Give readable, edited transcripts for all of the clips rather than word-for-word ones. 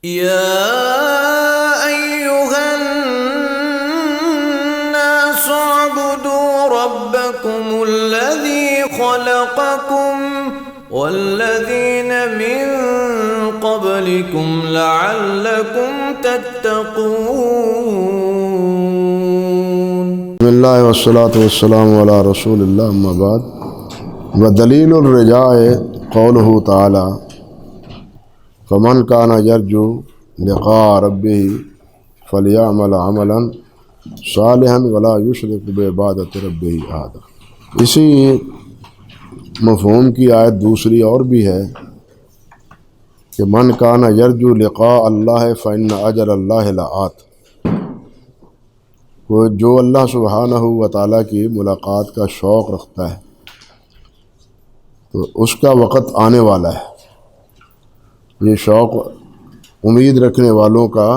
يا أيها الناس اعبدوا ربكم الذي خلقكم والذين من قبلكم لعلكم تتقون. بسم اللہ والصلاة والسلام علی رسول اللہ اما بعد. ودلیل الرجاء قولہ تعالی فمن کان یرجو لقاء ربہ فلیعمل عملا صالحا ولا یشرک بعبادۃ ربہ احدا. اسی مفہوم کی آیت دوسری اور بھی ہے کہ من کان یرجو لقاء اللہ فإن اجل اللہ لآت. وہ جو اللہ سبحانہ و تعالیٰ کی ملاقات کا شوق رکھتا ہے تو اس کا وقت آنے والا ہے. یہ شوق امید رکھنے والوں کا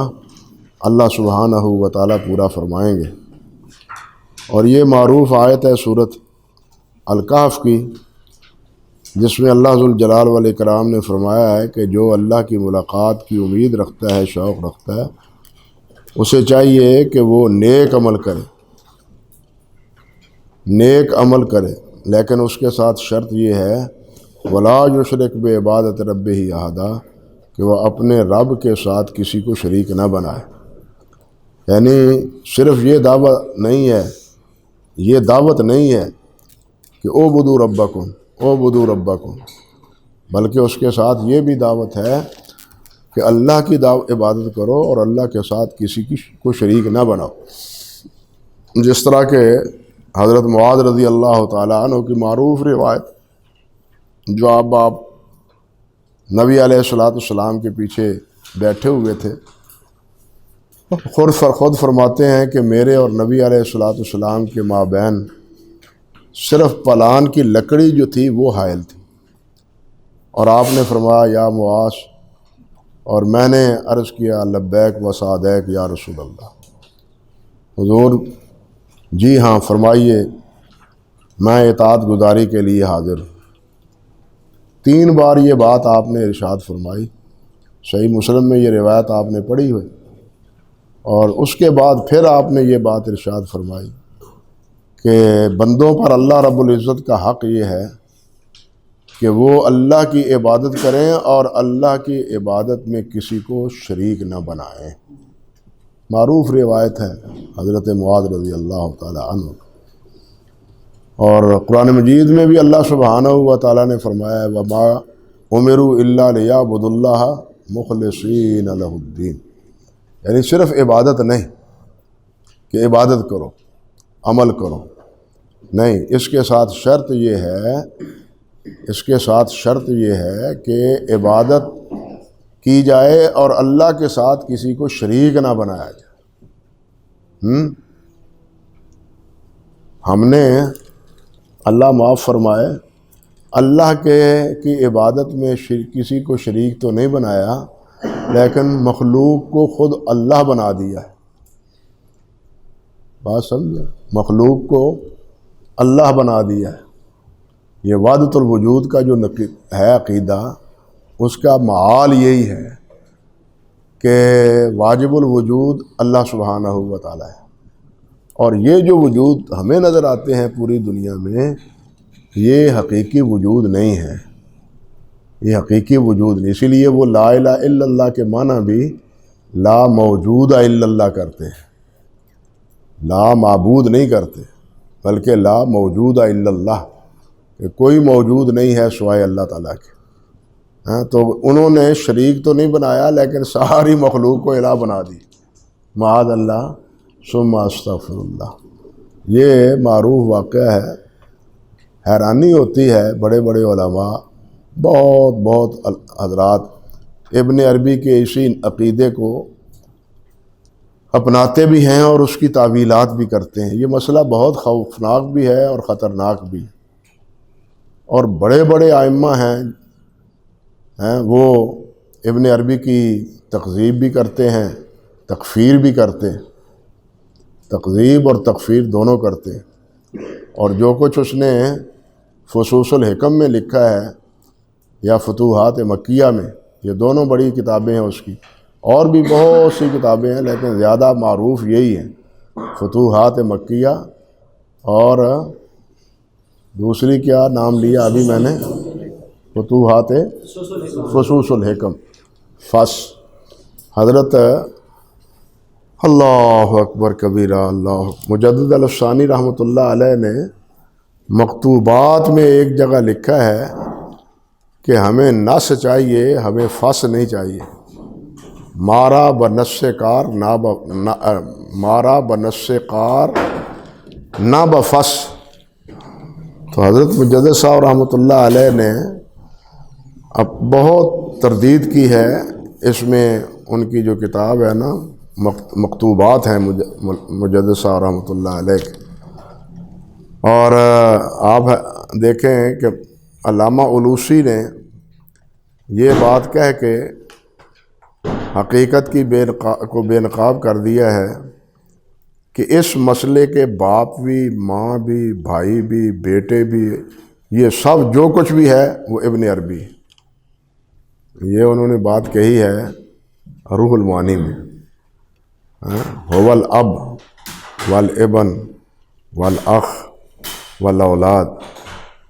اللہ سبحانہ و تعالیٰ پورا فرمائیں گے. اور یہ معروف آیت ہے سورۃ الکہف کی، جس میں اللہ ذوالجلال والاکرام نے فرمایا ہے کہ جو اللہ کی ملاقات کی امید رکھتا ہے، شوق رکھتا ہے، اسے چاہیے کہ وہ نیک عمل کرے، لیکن اس کے ساتھ شرط یہ ہے ولا یشرک بعبادۃ ربہ احدا، کہ وہ اپنے رب کے ساتھ کسی کو شریک نہ بنائے. یعنی صرف یہ دعوت نہیں ہے کہ اعبدوا ربکم، بلکہ اس کے ساتھ یہ بھی دعوت ہے کہ اللہ کی عبادت کرو اور اللہ کے ساتھ کسی کو شریک نہ بناؤ. جس طرح کہ حضرت معاذ رضی اللہ تعالیٰ عنہ کی معروف روایت، جو آپ نبی علیہ السلام کے پیچھے بیٹھے ہوئے تھے، خود فرماتے ہیں کہ میرے اور نبی علیہ السلام کے مابین صرف پلان کی لکڑی جو تھی وہ حائل تھی. اور آپ نے فرمایا یا معاذ، اور میں نے عرض کیا لبیک و سعدیک یا رسول اللہ. حضور جی ہاں فرمائیے، میں اطاعت گزاری کے لیے حاضر ہوں. 3 بار یہ بات آپ نے ارشاد فرمائی. صحیح مسلم میں یہ روایت آپ نے پڑھی ہوئی. اور اس کے بعد پھر آپ نے یہ بات ارشاد فرمائی کہ بندوں پر اللہ رب العزت کا حق یہ ہے کہ وہ اللہ کی عبادت کریں اور اللہ کی عبادت میں کسی کو شریک نہ بنائیں. معروف روایت ہے حضرت معاذ رضی اللہ تعالی عنہ. اور قرآن مجید میں بھی اللہ سبحانہ و تعالیٰ نے فرمایا ہے وَمَا أُمِرُوا إِلَّا لِيَعْبُدُوا اللَّهَ مُخْلِصِينَ لَهُ الدِّينَ. یعنی صرف عبادت نہیں کہ عبادت کرو، عمل کرو، نہیں، اس کے ساتھ شرط یہ ہے کہ عبادت کی جائے اور اللہ کے ساتھ کسی کو شریک نہ بنایا جائے. ہم نے اللہ معاف فرمائے اللہ کی عبادت میں کسی کو شریک تو نہیں بنایا، لیکن مخلوق کو خود اللہ بنا دیا ہے. بات سمجھا؟ مخلوق کو اللہ بنا دیا ہے. یہ وحدت الوجود کا جو ہے عقیدہ، اس کا معال یہی ہے کہ واجب الوجود اللہ سبحانہ و تعالیٰ ہے. اور یہ جو وجود ہمیں نظر آتے ہیں پوری دنیا میں، یہ حقیقی وجود نہیں ہے. یہ حقیقی وجود نہیں. اسی لیے وہ لا الہ الا اللہ کے معنی بھی لا موجود الا اللہ کرتے ہیں. لا معبود نہیں کرتے، بلکہ لا موجود الا اللہ، کہ کوئی موجود نہیں ہے سوائے اللہ تعالیٰ کے. تو انہوں نے شریک تو نہیں بنایا، لیکن ساری مخلوق کو الہ بنا دی. معاذ اللہ ثم استغفر اللہ. یہ معروف واقعہ ہے. حیرانی ہوتی ہے، بڑے بڑے علماء، بہت حضرات ابن عربی کے اسی عقیدے کو اپناتے بھی ہیں اور اس کی تعویلات بھی کرتے ہیں. یہ مسئلہ بہت خوفناک بھی ہے اور خطرناک بھی. اور بڑے بڑے ائمہ ہیں وہ ابن عربی کی تکذیب بھی کرتے ہیں، تکفیر بھی کرتے ہیں. تکذیب اور تکفیر دونوں کرتے ہیں. اور جو کچھ اس نے فصوص الحکم میں لکھا ہے یا فتوحات مکیہ میں، یہ دونوں بڑی کتابیں ہیں اس کی، اور بھی بہت سی کتابیں ہیں لیکن زیادہ معروف یہی ہیں، فتوحات مکیہ، اور دوسری کیا نام لیا ابھی میں نے، فتوحات فصوص الحکم، فص۔ حضرت اللہ اکبر کبیرہ، اللہ مجدد الافسانی رحمۃ اللہ علیہ نے مکتوبات میں ایک جگہ لکھا ہے کہ ہمیں نص چاہیے، ہمیں فص نہیں چاہیے، مارا بنص کار مارا بنص کار نہ بفص۔ تو حضرت مجدد صاحب رحمۃ اللہ علیہ نے اب بہت تردید کی ہے اس میں، ان کی جو کتاب ہے نا مکتوبات ہیں مجدد صاحب رحمۃ اللہ علیہ کے، اور آپ دیکھیں کہ علامہ علوسی نے یہ بات کہہ کے حقیقت کی کو بے نقاب کر دیا ہے کہ اس مسئلے کے باپ بھی، ماں بھی، بھائی بھی، بیٹے بھی، یہ سب جو کچھ بھی ہے وہ ابن عربی ہے۔ یہ انہوں نے بات کہی ہے روح المعانی میں، هو الاب والابن والاخ والاولاد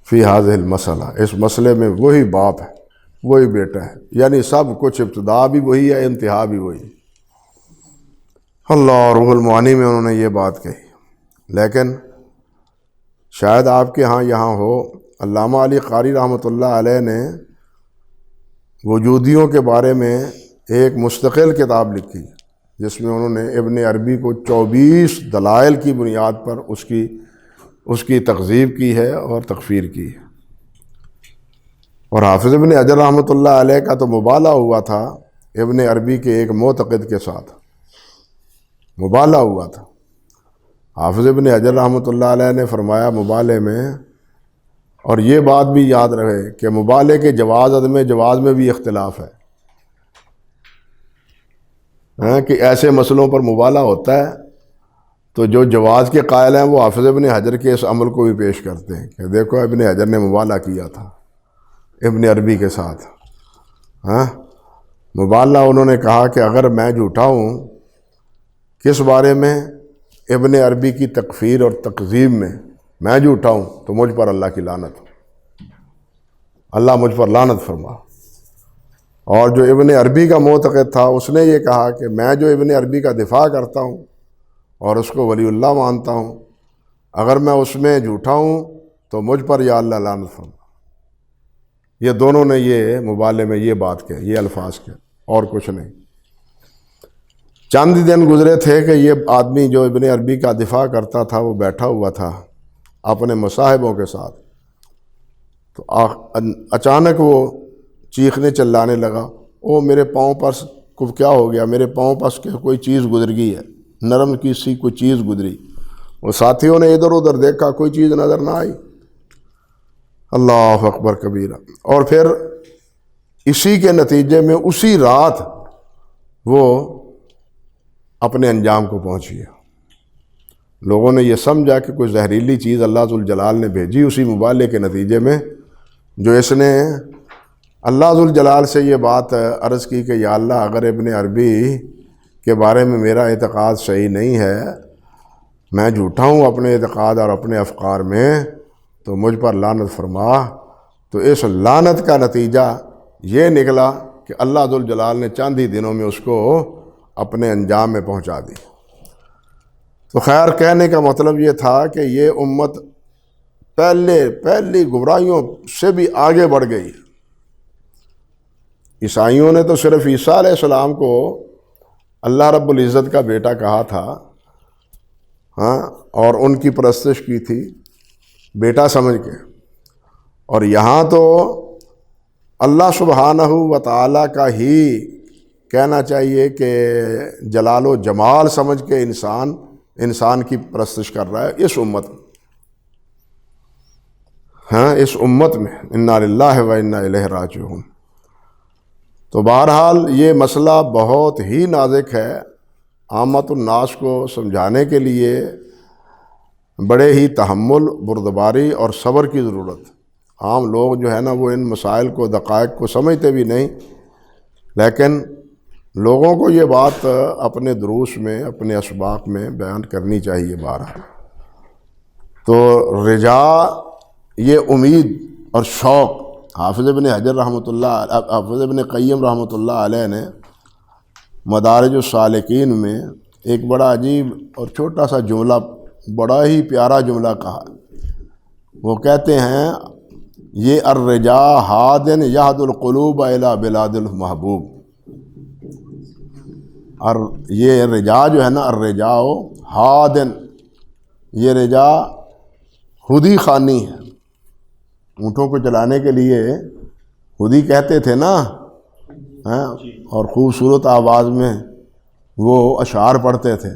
فی هذه المسئلہ، اس مسئلے میں وہی باپ ہے، وہی بیٹا ہے، یعنی سب کچھ ابتدا بھی وہی ہے، انتہا بھی وہی۔ اللہ، روح المعانی میں انہوں نے یہ بات کہی۔ لیکن شاید آپ کے ہاں یہاں ہو، علامہ علی قاری رحمۃ اللہ علیہ نے وجودیوں کے بارے میں ایک مستقل کتاب لکھی جس میں انہوں نے ابن عربی کو 24 دلائل کی بنیاد پر اس کی تکذیب کی ہے اور تکفیر کی ہے۔ اور حافظ ابن حجر رحمۃ اللہ علیہ کا تو مبالغہ ہوا تھا ابن عربی کے ایک معتقد کے ساتھ، مبالغہ ہوا تھا۔ حافظ ابن حجر رحمۃ اللہ علیہ نے فرمایا مبالغے میں، اور یہ بات بھی یاد رہے کہ مبالغے کے جواز عدم جواز میں بھی اختلاف ہے، کہ ایسے مسئلوں پر مبالغہ ہوتا ہے تو جو جواز کے قائل ہیں وہ حافظ ابن حجر کے اس عمل کو بھی پیش کرتے ہیں کہ دیکھو ابن حجر نے مبالغہ کیا تھا ابن عربی کے ساتھ۔ مبالغہ انہوں نے کہا کہ اگر میں جھوٹا ہوں کس بارے میں، ابن عربی کی تکفیر اور تکذیب میں جھوٹا ہوں تو مجھ پر اللہ کی لعنت، اللہ مجھ پر لعنت فرما۔ اور جو ابن عربی کا معتقد تھا اس نے یہ کہا کہ میں جو ابن عربی کا دفاع کرتا ہوں اور اس کو ولی اللہ مانتا ہوں، اگر میں اس میں جھوٹا ہوں تو مجھ پر یا اللہ لعنت فرما۔ یہ دونوں نے یہ مبالغے میں یہ بات کہی، یہ الفاظ کہے، اور کچھ نہیں۔ چند دن گزرے تھے کہ یہ آدمی جو ابن عربی کا دفاع کرتا تھا وہ بیٹھا ہوا تھا اپنے مصاحبوں کے ساتھ، تو اچانک وہ چیخنے چلانے لگا، او میرے پاؤں پر کیا ہو گیا، میرے پاؤں پر کوئی چیز گزر گئی ہے، نرم کی سی کوئی چیز گزری۔ وہ ساتھیوں نے ادھر ادھر دیکھا، کوئی چیز نظر نہ آئی۔ اللہ اکبر کبیرہ۔ اور پھر اسی کے نتیجے میں اسی رات وہ اپنے انجام کو پہنچ گیا۔ لوگوں نے یہ سمجھا کہ کوئی زہریلی چیز اللہ ذوالجلال نے بھیجی اسی مبالغے کے نتیجے میں، جو اس نے اللہ ذوالجلال سے یہ بات عرض کی کہ یا اللہ اگر ابن عربی کے بارے میں میرا اعتقاد صحیح نہیں ہے، میں جھوٹا ہوں اپنے اعتقاد اور اپنے افکار میں، تو مجھ پر لعنت فرما۔ تو اس لعنت کا نتیجہ یہ نکلا کہ اللہ ذوالجلال نے چند ہی دنوں میں اس کو اپنے انجام میں پہنچا دی۔ تو خیر، کہنے کا مطلب یہ تھا کہ یہ امت پہلی گمراہیوں سے بھی آگے بڑھ گئی۔ عیسائیوں نے تو صرف عیسیٰ علیہ السلام کو اللہ رب العزت کا بیٹا کہا تھا، اور ان کی پرستش کی تھی بیٹا سمجھ کے، اور یہاں تو اللہ سبحانہ و تعالیٰ کا ہی کہنا چاہیے کہ جلال و جمال سمجھ کے انسان کی پرستش کر رہا ہے اس امت میں۔ اس امت میں انا للہ و انا الیہ راجعون۔ تو بہرحال یہ مسئلہ بہت ہی نازک ہے، عامت الناس کو سمجھانے کے لیے بڑے ہی تحمل، بردباری اور صبر کی ضرورت۔ عام لوگ جو ہے نا وہ ان مسائل کو، دقائق کو سمجھتے بھی نہیں، لیکن لوگوں کو یہ بات اپنے دروس میں اپنے اسباق میں بیان کرنی چاہیے بہرحال۔ تو رجا یہ امید اور شوق، حافظ ابن حجر حافظ ابن قیم رحمۃ اللہ علیہ نے مدارج السالکین میں ایک بڑا عجیب اور چھوٹا سا جملہ، بڑا ہی پیارا جملہ کہا۔ وہ کہتے ہیں یہ الرجا ہادن یہد القلوب الی بلاد المحبوب، اور یہ رجا جو ہے نا، الرجا ہادن، یہ رجا خودی خوانی ہے۔ اونٹوں کو چلانے کے لیے خودی کہتے تھے نا، اور خوبصورت آواز میں وہ اشعار پڑھتے تھے،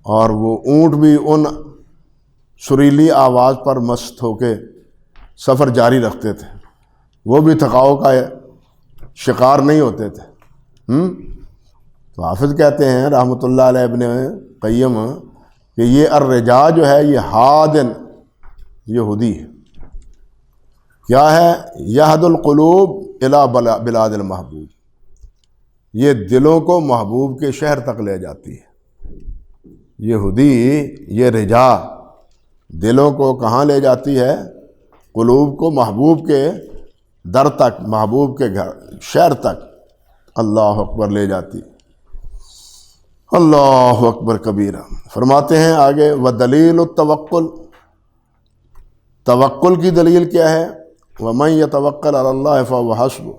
اور وہ اونٹ بھی ان سریلی آواز پر مست ہو کے سفر جاری رکھتے تھے، وہ بھی تھکاؤ کا شکار نہیں ہوتے تھے۔ تو حافظ کہتے ہیں رحمۃ اللہ علیہ ابن قیم کہ یہ الرجا جو ہے یہ ہادن، یہ ہدی ہے۔ کیا ہے؟ یہد القلوب الی بلاد المحبوب، یہ دلوں کو محبوب کے شہر تک لے جاتی ہے۔ یہ ہدی، یہ رجا دلوں کو کہاں لے جاتی ہے؟ قلوب کو محبوب کے در تک، محبوب کے گھر، شہر تک اللہ اکبر لے جاتی۔ اللہ اکبر کبیرہ۔ فرماتے ہیں آگے وَدَلِيلُ التَّوَكُّلِ، توکل کی دلیل کیا ہے؟ وَمَن يَتَوَكَّلْ عَلَى اللَّهِ فَهُوَ حَسْبُهُ،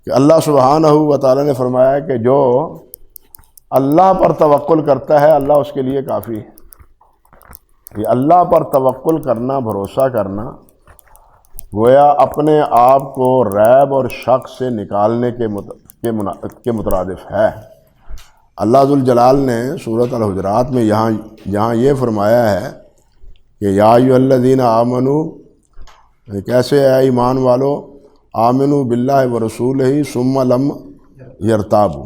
کہ اللہ سبحانہ و تعالیٰ نے فرمایا کہ جو اللہ پر توکل کرتا ہے اللہ اس کے لیے کافی ہے۔ یہ اللہ پر توکل کرنا، بھروسہ کرنا، گویا اپنے آپ کو ریب اور شک سے نکالنے کے مترادف ہے۔ اللہ ذوالجلال نے سورۃ الحجرات میں یہاں یہ فرمایا ہے کہ یا ایھا الذین آمنوا، کیسے ہے ایمان والو، آمنوا باللہ ورسولہ ثم لم یرتابوا،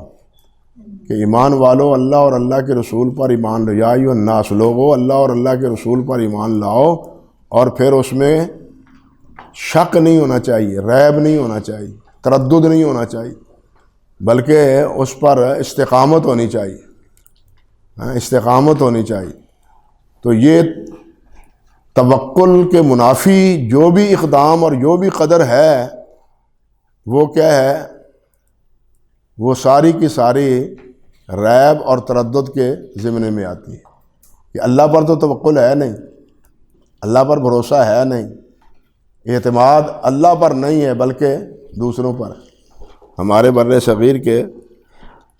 کہ ایمان والو اللہ اور اللہ کے رسول پر ایمان لاؤ، یا ایھا الناس، لوگو اللہ اور اللہ کے رسول پر ایمان لاؤ، اور پھر اس میں شک نہیں ہونا چاہیے، ریب نہیں ہونا چاہیے، تردد نہیں ہونا چاہیے، بلکہ اس پر استقامت ہونی چاہیے، استقامت ہونی چاہیے۔ تو یہ توکل کے منافی جو بھی اقدام اور جو بھی قدر ہے وہ کیا ہے؟ وہ ساری کی ساری ریب اور تردد کے ضمن میں آتی ہے کہ اللہ پر تو توکل ہے نہیں، اللہ پر بھروسہ ہے نہیں، اعتماد اللہ پر نہیں ہے بلکہ دوسروں پر ہے۔ ہمارے بر صغیر کے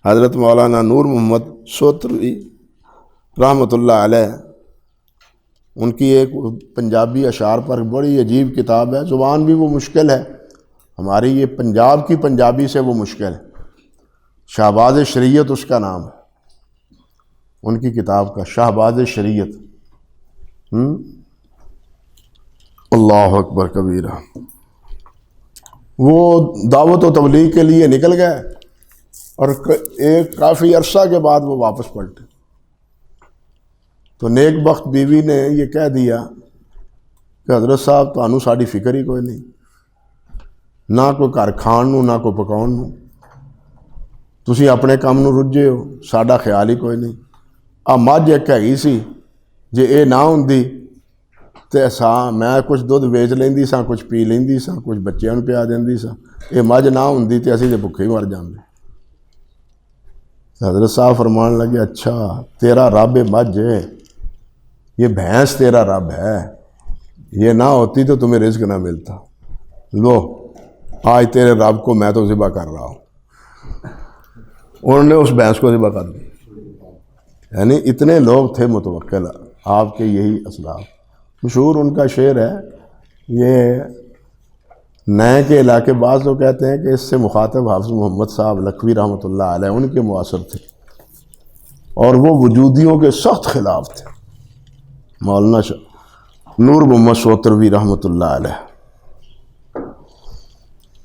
حضرت مولانا نور محمد سوتروی رحمۃ اللہ علیہ، ان کی ایک پنجابی اشعار پر بڑی عجیب کتاب ہے، زبان بھی وہ مشکل ہے، ہماری یہ پنجاب کی پنجابی سے وہ مشکل ہے، شہباز شریعت اس کا نام ہے، ان کی کتاب کا شہباز شریعت۔ اللہ اکبر کبیرہ۔ وہ دعوت و تبلیغ کے لیے نکل گئے اور ایک کافی عرصہ کے بعد وہ واپس پلٹے، تو نیک بخت بیوی نے یہ کہہ دیا کہ حضرت صاحب تانوں ساڈی فکر ہی کوئی نہیں، نہ کوئی گھر کھان نو نہ کوئی پکاؤن نو، تسی اپنے کام نو رجے ہو، ساڈا خیال ہی کوئی نہیں۔ آ مجھ ایک ہیگی سی، جے اے نہ ہوندی تے میں کچھ دودھ ویچ لیندی سا، کچھ پی لیندی سا، کچھ بچیاں نوں پیا دیندی سا، اے مجھ نہ ہوندی تے اسی تے بھکھے ہی مر جاندے۔ حضرت صاحب فرمان لگے اچھا تیرا رب مجھ ہے، یہ بھینس تیرا رب ہے، یہ نہ ہوتی تو تمہیں رزق نہ ملتا، لو آج تیرے رب کو میں تو ذبح کر رہا ہوں۔ انہوں نے اس بھینس کو ذبح کر دیا۔ یعنی اتنے لوگ تھے متوکل آپ کے یہی اسلاف۔ مشہور ان کا شعر ہے، یہ نئے کے علاقے بعض لوگ کہتے ہیں کہ اس سے مخاطب حافظ محمد صاحب لکھوی رحمۃ اللہ علیہ ان کے معاصر تھے، اور وہ وجودیوں کے سخت خلاف تھے، مولانا نور محمد سوتروی رحمۃ اللہ علیہ۔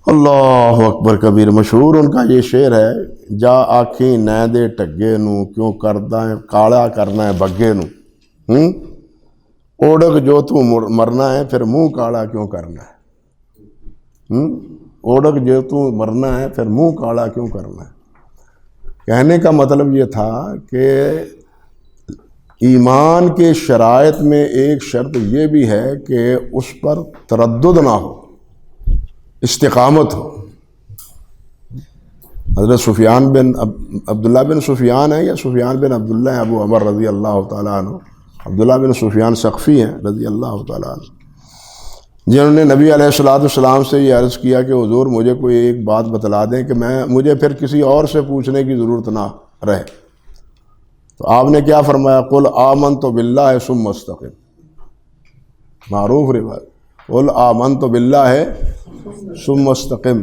اللہ اکبر کبیر۔ مشہور ان کا یہ شعر ہے، جا آکھیں نہ دے ٹگے نو، کیوں کردا ہے کالا کرنا ہے بگے نو، اوڑک جو تو مرنا ہے پھر منہ کالا کیوں کرنا ہے۔ اوڑک جو تو مرنا ہے پھر منہ کاڑا کیوں کرنا ہے۔ کہنے کا مطلب یہ تھا کہ ایمان کے شرائط میں ایک شرط یہ بھی ہے کہ اس پر تردد نہ ہو، استقامت ہو۔ حضرت سفیان بن عبداللہ بن سفیان ہے یا سفیان بن عبداللہ ہیں ابو عمر رضی اللہ تعالیٰ عنہ، عبداللہ بن سفیان ثقفی ہیں رضی اللہ تعالیٰ عنہ، جنہوں نے نبی علیہ السلام سے یہ عرض کیا کہ حضور مجھے کوئی ایک بات بتلا دیں کہ مجھے پھر کسی اور سے پوچھنے کی ضرورت نہ رہے۔ تو آپ نے کیا فرمایا؟ قل آمنت باللہ ثم استقم، معروف روایت، قل آمنت باللہ ثم استقم۔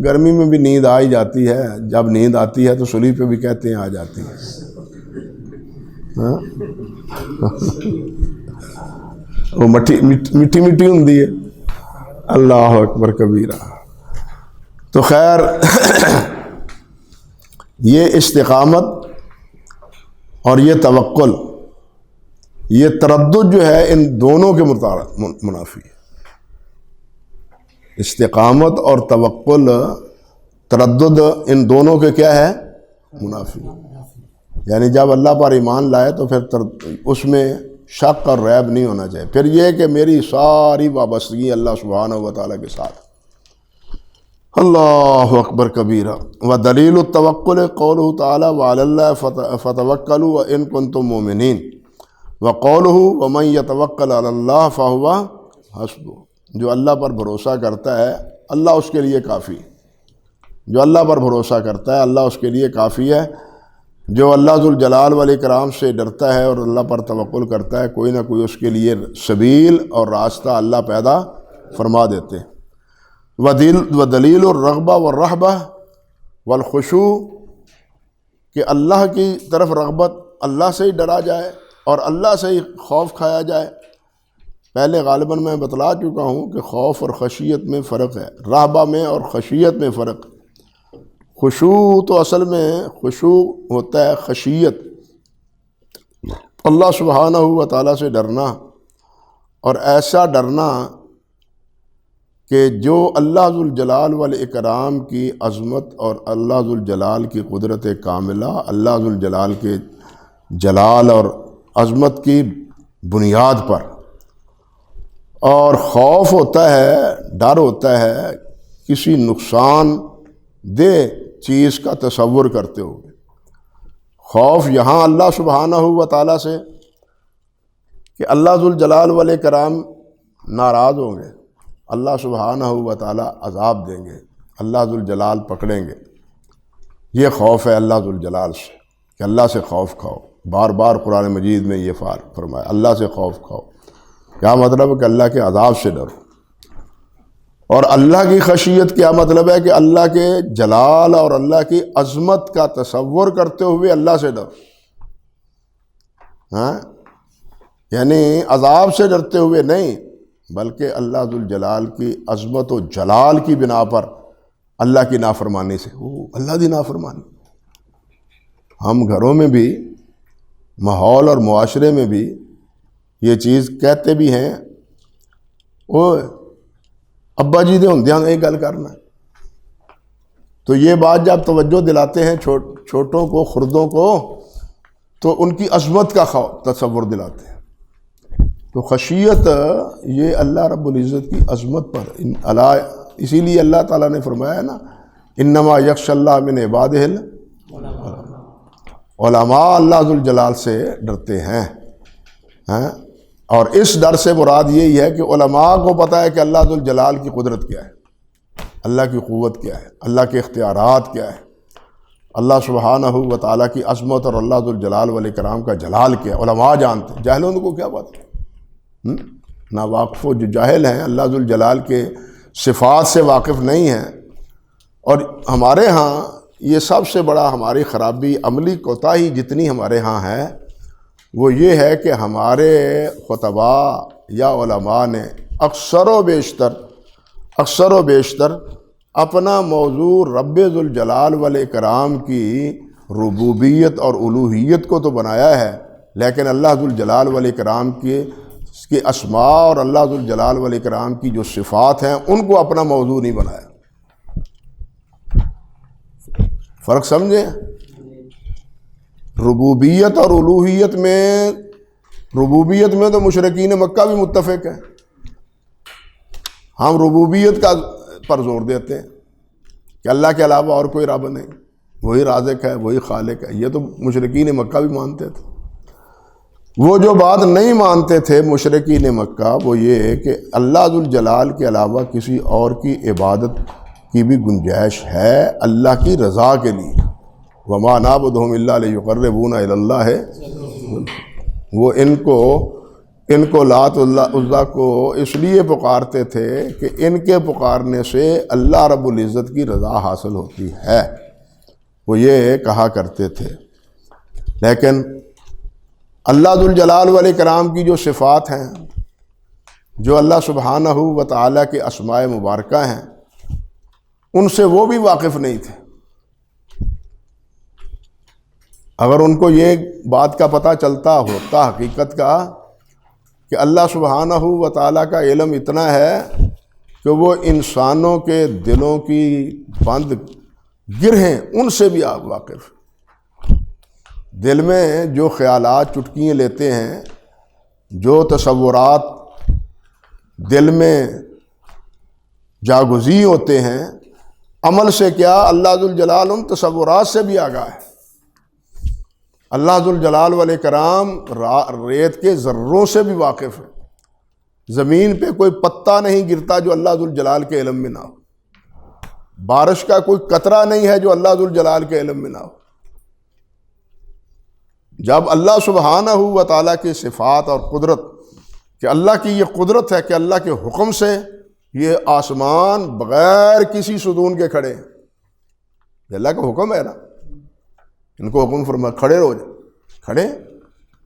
گرمی میں بھی نیند آ ہی جاتی ہے، جب نیند آتی ہے تو سلی پہ بھی کہتے ہیں آ جاتی ہے، ہاں؟ وہ میٹھی میٹھی ہوندی ہے، اللہ اکبر کبیرہ۔ تو خیر یہ استقامت اور یہ توکل، یہ تردد جو ہے ان دونوں کے منافی ہے۔ استقامت اور توکل، تردد ان دونوں کے کیا ہے؟ منافی۔ یعنی جب اللہ پر ایمان لائے تو پھر اس میں شک اور ریب نہیں ہونا چاہیے۔ پھر یہ کہ میری ساری وابستگی اللہ سبحانہ و تعالیٰ کے ساتھ۔ اللہ اکبر کبیرہ۔ ودلیل التوکل قولہ تعالیٰ وعلی اللہ فتوکلوا ان کنتم مؤمنین، وقولہ ومن یتوکل علی اللہ فہو حسبہ۔ جو اللہ پر بھروسہ کرتا ہے اللہ اس کے لیے کافی ہے، جو اللہ پر بھروسہ کرتا ہے اللہ اس کے لیے کافی ہے۔ جو اللہ ذوالجلال والاکرام سے ڈرتا ہے اور اللہ پر توکل کرتا ہے، کوئی نہ کوئی اس کے لیے سبیل اور راستہ اللہ پیدا فرما دیتے ہیں۔ ودلیل الرغبہ والرہبہ والخشوع، کہ اللہ کی طرف رغبت، اللہ سے ہی ڈرا جائے اور اللہ سے ہی خوف کھایا جائے۔ پہلے غالباً میں بتلا چکا ہوں کہ خوف اور خشیت میں فرق ہے، رہبہ میں اور خشیت میں فرق۔ خشوع تو اصل میں خشوع ہوتا ہے خشیت، اللہ سبحانہ و تعالیٰ سے ڈرنا، اور ایسا ڈرنا کہ جو اللہ ذوالجلال والاکرام کی عظمت اور اللہ ذوالجلال کی قدرت کاملہ، اللہ ذوالجلال کے جلال اور عظمت کی بنیاد پر۔ اور خوف ہوتا ہے، ڈر ہوتا ہے کسی نقصان دہ چیز کا تصور کرتے ہوئے۔ خوف یہاں اللہ سبحانہ و تعالیٰ سے کہ اللہ ذوالجلال والاکرام ناراض ہوں گے، اللہ سبحانہ و تعالیٰ عذاب دیں گے، اللہ ذوالجلال پکڑیں گے۔ یہ خوف ہے اللہ ذوالجلال سے کہ اللہ سے خوف کھاؤ۔ بار بار قرآن مجید میں یہ فرمایا، اللہ سے خوف کھاؤ۔ کیا مطلب ہے؟ کہ اللہ کے عذاب سے ڈرو۔ اور اللہ کی خشیت کیا مطلب ہے؟ کہ اللہ کے جلال اور اللہ کی عظمت کا تصور کرتے ہوئے اللہ سے ڈرو، ہاں؟ یعنی عذاب سے ڈرتے ہوئے نہیں، بلکہ اللہ ذوالجلال کی عظمت و جلال کی بنا پر اللہ کی نافرمانی سے، اللہ کی نافرمانی۔ ہم گھروں میں بھی، ماحول اور معاشرے میں بھی یہ چیز کہتے بھی ہیں، وہ ابا جی دے ہوندیاں یہ گل کرنا ہے۔ تو یہ بات جب توجہ دلاتے ہیں چھوٹوں کو، خردوں کو، تو ان کی عظمت کا تصور دلاتے ہیں۔ تو خشیت یہ اللہ رب العزت کی عظمت پر، اسی لیے اللہ تعالیٰ نے فرمایا ہے نا، انما یخشی اللہ من عبادہ علماء، اللہ ذوالجلال سے ڈرتے ہیں۔ اور اس ڈر سے مراد یہی ہے کہ علماء کو پتہ ہے کہ اللہ ذوالجلال کی قدرت کیا ہے، اللہ کی قوت کیا ہے، اللہ کے اختیارات کیا ہے، اللہ سبحانہ و تعالیٰ کی عظمت اور اللہ ذوالجلال والاکرام کا جلال کیا ہے۔ علماء جانتے ہیں، جاہلوں کو کیا پتہ؟ ناواقف جو جاہل ہیں اللہ ذوالجلال کے صفات سے واقف نہیں ہیں۔ اور ہمارے ہاں یہ سب سے بڑا ہماری خرابی، عملی کوتاہی جتنی ہمارے ہاں ہے، وہ یہ ہے کہ ہمارے خطباء یا علماء نے اکثر و بیشتر اپنا موضوع رب ذوالجلال والاکرام کی ربوبیت اور الوہیت کو تو بنایا ہے، لیکن اللہ ذوالجلال والاکرام کی اسماء اور اللہ ذوالجلال والاکرام کی جو صفات ہیں ان کو اپنا موضوع نہیں بنایا۔ فرق سمجھیں؟ ربوبیت اور الوہیت میں، ربوبیت میں تو مشرکین مکہ بھی متفق ہیں، ہم ربوبیت کا پر زور دیتے ہیں کہ اللہ کے علاوہ اور کوئی رب نہیں، وہی رازق ہے، وہی خالق ہے، یہ تو مشرکین مکہ بھی مانتے تھے۔ وہ جو بات نہیں مانتے تھے مشرکین مکہ وہ یہ ہے کہ اللہ ذوالجلال کے علاوہ کسی اور کی عبادت کی بھی گنجائش ہے اللہ کی رضا کے لیے۔ وما نعبدهم الا ليقربونا الى اللہ ہے، وہ ان کو لات عزا کو اس لیے پکارتے تھے کہ ان کے پکارنے سے اللہ رب العزت کی رضا حاصل ہوتی ہے، وہ یہ کہا کرتے تھے۔ لیکن اللہ ذوالجلال والاکرام کی جو صفات ہیں، جو اللہ سبحانہ و تعالیٰ کے اسماء مبارکہ ہیں، ان سے وہ بھی واقف نہیں تھے۔ اگر ان کو یہ بات کا پتہ چلتا ہوتا حقیقت کا کہ اللہ سبحانہ و تعالیٰ کا علم اتنا ہے کہ وہ انسانوں کے دلوں کی بند گرہیں ان سے بھی آپ واقف، دل میں جو خیالات چٹکیاں لیتے ہیں، جو تصورات دل میں جاگزی ہوتے ہیں، عمل سے کیا اللہ ذوالجلال ان تصورات سے بھی آگاہ ہے۔ اللہ ذوالجلال والاکرام ریت کے ذروں سے بھی واقف ہے۔ زمین پہ کوئی پتا نہیں گرتا جو اللہ ذوالجلال کے علم میں نہ ہو، بارش کا کوئی قطرہ نہیں ہے جو اللہ ذوالجلال کے علم میں نہ ہو۔ جب اللہ سبحانہ و تعالیٰ کی صفات اور قدرت، کہ اللہ کی یہ قدرت ہے کہ اللہ کے حکم سے یہ آسمان بغیر کسی ستون کے کھڑے ہیں، یہ اللہ کا حکم ہے نا، ان کو حکم فرما کھڑے رہو جائے، کھڑے،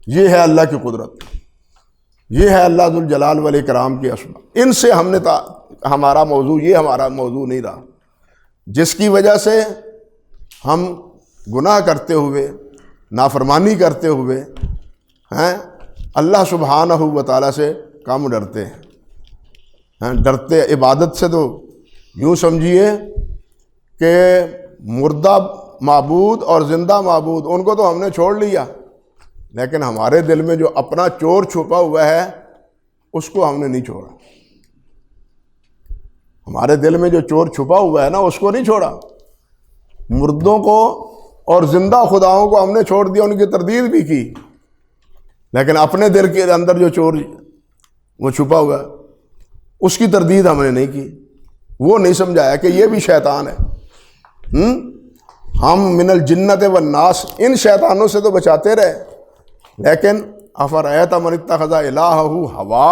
یہ ہے اللہ کی قدرت، یہ ہے اللہ ذوالجلال والاکرام کے اسماء۔ ان سے ہم نے ہمارا موضوع نہیں رہا، جس کی وجہ سے ہم گناہ کرتے ہوئے، نافرمانی کرتے ہوئے اللہ سبحانہ و تعالیٰ سے کم ڈرتے ہیں۔ ڈرتے عبادت سے تو یوں سمجھیے کہ مردہ معبود اور زندہ معبود ان کو تو ہم نے چھوڑ لیا، لیکن ہمارے دل میں جو اپنا چور چھپا ہوا ہے اس کو ہم نے نہیں چھوڑا۔ ہمارے دل میں جو چور چھپا ہوا ہے نا اس کو نہیں چھوڑا۔ مردوں کو اور زندہ خداؤں کو ہم نے چھوڑ دیا، ان کی تردید بھی کی، لیکن اپنے دل کے اندر جو چور وہ چھپا ہوا ہے اس کی تردید ہم نے نہیں کی۔ وہ نہیں سمجھایا کہ یہ بھی شیطان ہے۔ ہم من الجنت والناس ان شیطانوں سے تو بچاتے رہے، لیکن افرأیت من اتخذ الہہ ہوا،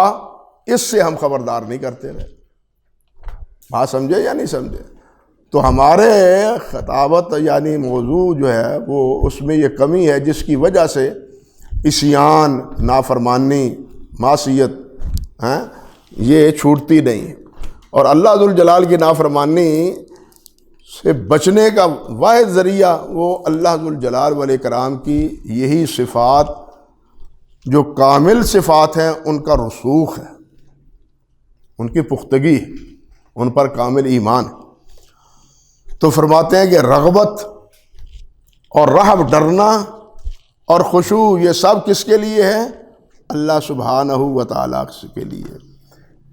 اس سے ہم خبردار نہیں کرتے رہے۔ بات سمجھے یا نہیں سمجھے؟ تو ہمارے خطابت یعنی موضوع جو ہے وہ اس میں یہ کمی ہے جس کی وجہ سے عصیان، نافرمانی، معصیت یہ چھوٹتی نہیں ہے۔ اور اللہ ذوالجلال کی نافرمانی سے بچنے کا واحد ذریعہ وہ اللہ ذوالجلال والاکرام کی یہی صفات جو کامل صفات ہیں ان کا رسوخ ہے، ان کی پختگی، ان پر کامل ایمان ہے۔ تو فرماتے ہیں کہ رغبت اور رہب، ڈرنا اور خشوع، یہ سب کس کے لیے ہے؟ اللہ سبحانہ و تعالیٰ کے لیے۔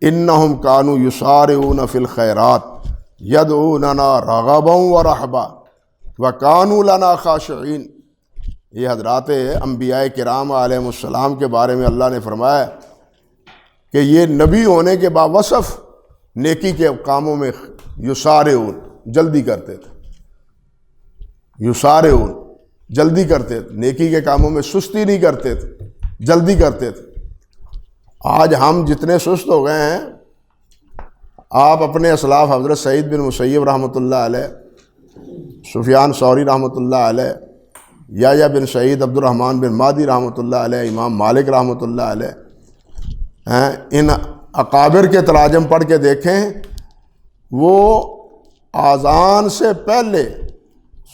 انہم کانوا یسارعون فی الخیرات یدعوننا رغبا ورہبا وکانوا لنا خاشعین۔ یہ حضرات انبیاء کرام علیہ السلام کے بارے میں اللہ نے فرمایا کہ یہ نبی ہونے کے باوصف نیکی کے کاموں میں یسارعون، جلدی کرتے تھے، یسارعون، جلدی کرتے تھے، نیکی کے کاموں میں سستی نہیں کرتے تھے، جلدی کرتے تھے۔ آج ہم جتنے سست ہو گئے ہیں، آپ اپنے اسلاف حضرت سعید بن مسیب رحمۃ اللہ علیہ، سفیان ثوری رحمۃ اللہ علیہ، یحییٰ بن سعید، عبد الرحمن بن مہدی رحمۃ اللہ علیہ، امام مالک رحمۃ اللہ علیہ، ان اکابر کے تراجم پڑھ کے دیکھیں، وہ اذان سے پہلے،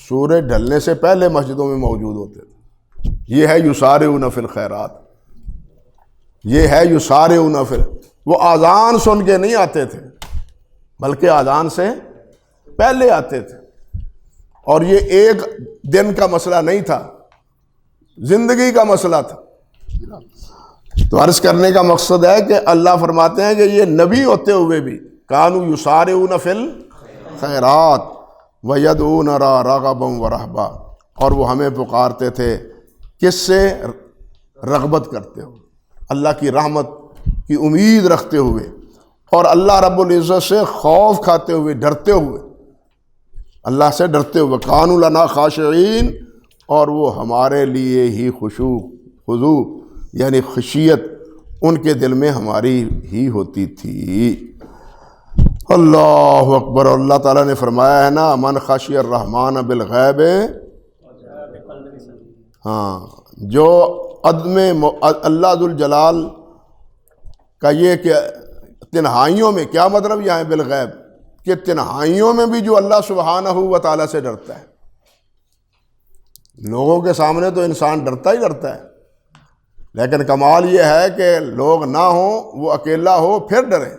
سورج ڈھلنے سے پہلے مسجدوں میں موجود ہوتے تھے۔ یہ ہے یسارعون فی الخیرات، یہ ہے یسارعون فی، وہ اذان سن کے نہیں آتے تھے بلکہ اذان سے پہلے آتے تھے۔ اور یہ ایک دن کا مسئلہ نہیں تھا، زندگی کا مسئلہ تھا۔ تو عرض کرنے کا مقصد ہے کہ اللہ فرماتے ہیں کہ یہ نبی ہوتے ہوئے بھی کانوا یسارعون فی الخیرات ویدعوننا رغبا ورہبا، اور وہ ہمیں پکارتے تھے کس سے؟ رغبت کرتے ہوئے، اللہ کی رحمت کی امید رکھتے ہوئے، اور اللہ رب العزت سے خوف کھاتے ہوئے، ڈرتے ہوئے، اللہ سے ڈرتے ہوئے۔ کانوا لنا خاشعین، اور وہ ہمارے لیے ہی خضوع یعنی خشیت ان کے دل میں ہماری ہی ہوتی تھی۔ اللہ اکبر۔ اللہ تعالیٰ نے فرمایا ہے نا، من خشی الرحمن بالغیب، ہاں، جو عدم اللہ ذوالجلال کا یہ کہ تنہائیوں میں، کیا مطلب یہاں بالغیب کہ تنہائیوں میں بھی جو اللہ سبحانہ و تعالیٰ سے ڈرتا ہے۔ لوگوں کے سامنے تو انسان ڈرتا ہی ڈرتا ہے، لیکن کمال یہ ہے کہ لوگ نہ ہوں، وہ اکیلا ہو پھر ڈرے۔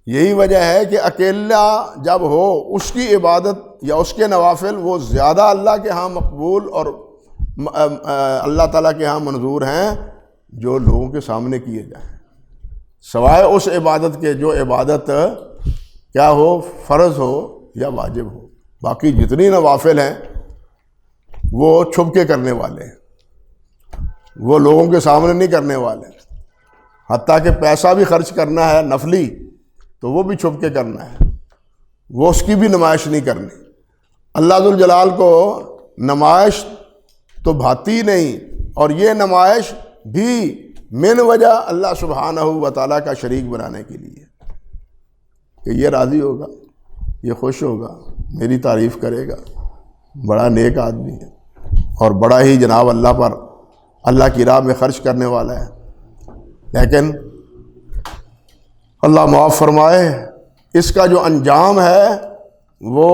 یہی وجہ ہے کہ اکیلا جب ہو اس کی عبادت یا اس کے نوافل وہ زیادہ اللہ کے ہاں مقبول اور اللہ تعالیٰ کے ہاں منظور ہیں جو لوگوں کے سامنے کیے جائیں، سوائے اس عبادت کے جو عبادت کیا ہو، فرض ہو یا واجب ہو۔ باقی جتنی نوافل ہیں وہ چھپ کے کرنے والے ہیں، وہ لوگوں کے سامنے نہیں کرنے والے۔ حتیٰ کہ پیسہ بھی خرچ کرنا ہے نفلی تو وہ بھی چھپ کے کرنا ہے، وہ اس کی بھی نمائش نہیں کرنی۔ اللہ ذوالجلال کو نمائش تو بھاتی نہیں، اور یہ نمائش بھی من وجہ اللہ سبحانہ و تعالیٰ کا شریک بنانے کے لیے کہ یہ راضی ہوگا، یہ خوش ہوگا، میری تعریف کرے گا، بڑا نیک آدمی ہے اور بڑا ہی جناب اللہ پر، اللہ کی راہ میں خرچ کرنے والا ہے۔ لیکن اللہ معاف فرمائے، اس کا جو انجام ہے وہ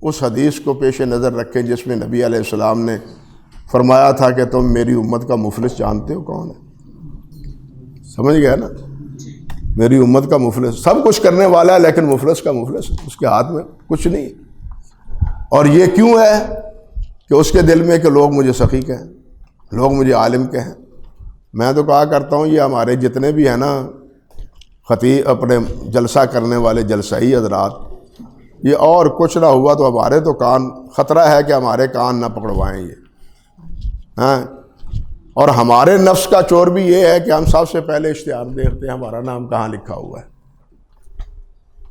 اس حدیث کو پیش نظر رکھیں جس میں نبی علیہ السلام نے فرمایا تھا کہ تم میری امت کا مفلس جانتے ہو کون ہے؟ سمجھ گیا نا؟ میری امت کا مفلس، سب کچھ کرنے والا ہے لیکن مفلس کا مفلس، اس کے ہاتھ میں کچھ نہیں۔ اور یہ کیوں ہے کہ اس کے دل میں کہ لوگ مجھے سخی کہیں، لوگ مجھے عالم کہیں۔ میں تو کہا کرتا ہوں یہ ہمارے جتنے بھی ہیں نا خطیب، اپنے جلسہ کرنے والے جلسائی حضرات، یہ اور کچھ نہ ہوا تو ہمارے تو کان، خطرہ ہے کہ ہمارے کان نہ پکڑوائیں یہ، ہاں۔ اور ہمارے نفس کا چور بھی یہ ہے کہ ہم سب سے پہلے اشتہار دیکھتے ہیں ہمارا نام کہاں لکھا ہوا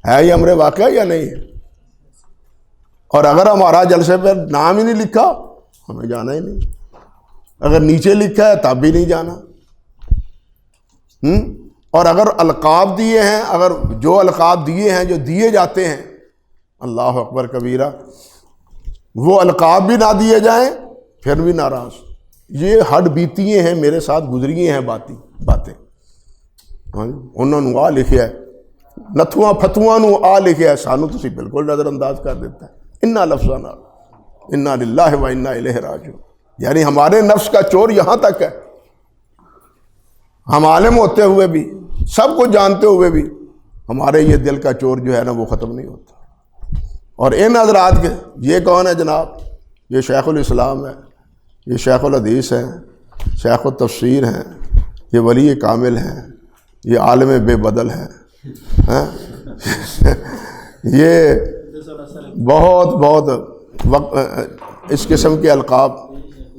ہے یہ امر واقعہ یا نہیں ہے؟ اور اگر ہمارا جلسے پہ نام ہی نہیں لکھا ہمیں جانا ہی نہیں، اگر نیچے لکھا ہے تب بھی نہیں جانا۔ اور اگر القاب دیے ہیں، اگر جو القاب دیے ہیں، جو دیے جاتے ہیں، اللہ اکبر کبیرہ، وہ القاب بھی نہ دیے جائیں پھر بھی ناراض۔ یہ ہڈ بیتیے ہیں، میرے ساتھ گزری ہیں باتیں، انہوں نے آ لکھیا ہے، نتھواں پھتواں نو آ لکھیا ہے، سانو تسی بالکل نظر انداز کر دیتا ہے۔ انا لفظنا انا للہ و انا الیہ راجعون، یعنی ہمارے نفس کا چور یہاں تک ہے، ہم عالم ہوتے ہوئے بھی، سب کچھ جانتے ہوئے بھی ہمارے یہ دل کا چور جو ہے نا وہ ختم نہیں ہوتا۔ اور ان حضرات کے، یہ کون ہے جناب؟ یہ شیخ الاسلام ہے، یہ شیخ الحدیث ہیں، شیخ التفسیر ہیں، یہ ولی کامل ہیں، یہ عالم بے بدل ہیں، یہ بہت اس قسم کے القاب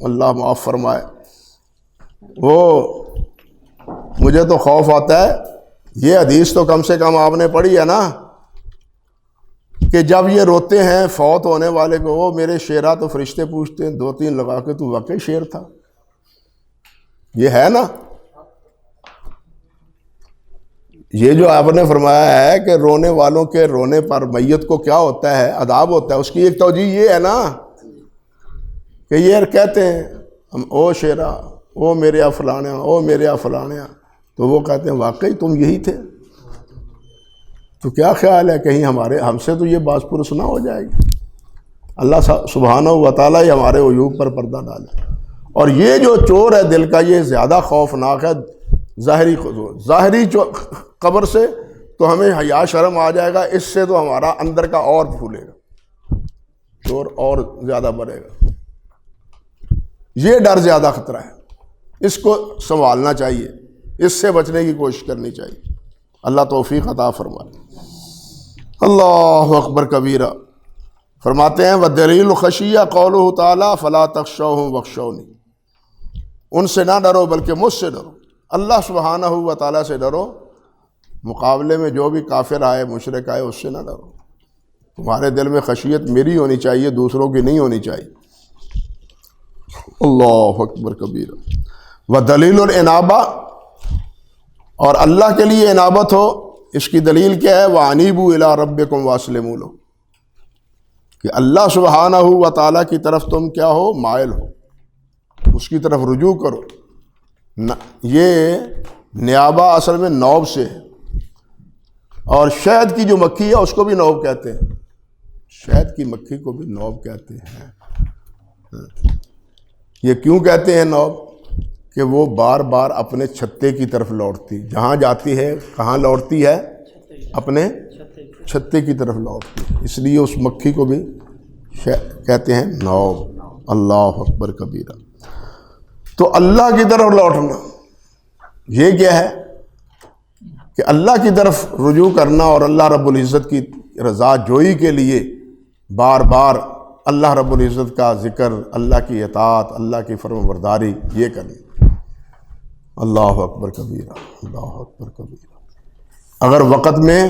اللہ معاف فرمائے۔ وہ مجھے تو خوف آتا ہے، یہ حدیث تو کم سے کم آپ نے پڑھی ہے نا کہ جب یہ روتے ہیں فوت ہونے والے کو، وہ میرے شیرا، تو فرشتے پوچھتے ہیں 2-3 لگا کے تو واقعی شیر تھا؟ یہ ہے نا؟ یہ جو آپ نے فرمایا ہے کہ رونے والوں کے رونے پر میت کو کیا ہوتا ہے؟ عذاب ہوتا ہے، اس کی ایک توجیہ یہ ہے نا کہ یہ کہتے ہیں ہم او شیرا، او میرے فلانے، او میرے فلانے، تو وہ کہتے ہیں واقعی تم یہی تھے؟ تو کیا خیال ہے کہیں ہم سے تو یہ باز پرس نہ ہو جائے گی؟ اللہ سبحانہ و تعالیٰ ہی ہمارے عیوب پر پردہ ڈالے۔ اور یہ جو چور ہے دل کا، یہ زیادہ خوفناک ہے ظاہری قبر سے تو ہمیں حیا شرم آ جائے گا، اس سے تو ہمارا اندر کا اور پھولے گا، شور اور زیادہ بڑھے گا. یہ ڈر زیادہ خطرہ ہے، اس کو سنبھالنا چاہیے، اس سے بچنے کی کوشش کرنی چاہیے. اللہ توفیق عطا فرمائے. اللہ اکبر کبیرہ. فرماتے ہیں وَالدَّلِيلُ خَشِيَّ قَوْلُهُ تَعَالَى فَلَا تَخْشَوْهُمْ وَاخْشَوْنِي. ان سے نہ ڈرو بلکہ مجھ سے ڈرو. اللہ سبحانہ و تعالیٰ سے ڈرو، مقابلے میں جو بھی کافر آئے مشرک آئے اس سے نہ ڈرو. تمہارے دل میں خشیت میری ہونی چاہیے، دوسروں کی نہیں ہونی چاہیے. اللہ اکبر کبیرہ. وَدَلِيلُ الْإِنَابَةِ، اور اللہ کے لیے انابت ہو، اس کی دلیل کیا ہے؟ وَأَنِيبُوا إِلَىٰ رَبِّكُمْ وَأَسْلِمُوا لَهُ، کہ اللہ سبحانہ و تعالیٰ کی طرف تم کیا ہو؟ مائل ہو، اس کی طرف رجوع کرو. یہ نیابہ اصل میں نوب سے ہے، اور شہد کی جو مکھی ہے اس کو بھی نوب کہتے ہیں. شہد کی مکھی کو بھی نوب کہتے ہیں. یہ کیوں کہتے ہیں نوب؟ کہ وہ بار بار اپنے چھتے کی طرف لوٹتی، جہاں جاتی ہے کہاں لوٹتی ہے؟ اپنے چھتے کی طرف لوٹتی ہے، اس لیے اس مکھی کو بھی کہتے ہیں نوب. اللہ اکبر کبیرہ. تو اللہ کی طرف لوٹنا یہ کیا ہے؟ کہ اللہ کی طرف رجوع کرنا اور اللہ رب العزت کی رضا جوئی کے لیے بار بار اللہ رب العزت کا ذکر، اللہ کی اطاعت، اللہ کی فرم برداری یہ کرنا. اللہ اکبر کبیرہ. اللہ اکبر کبیرہ. اگر وقت میں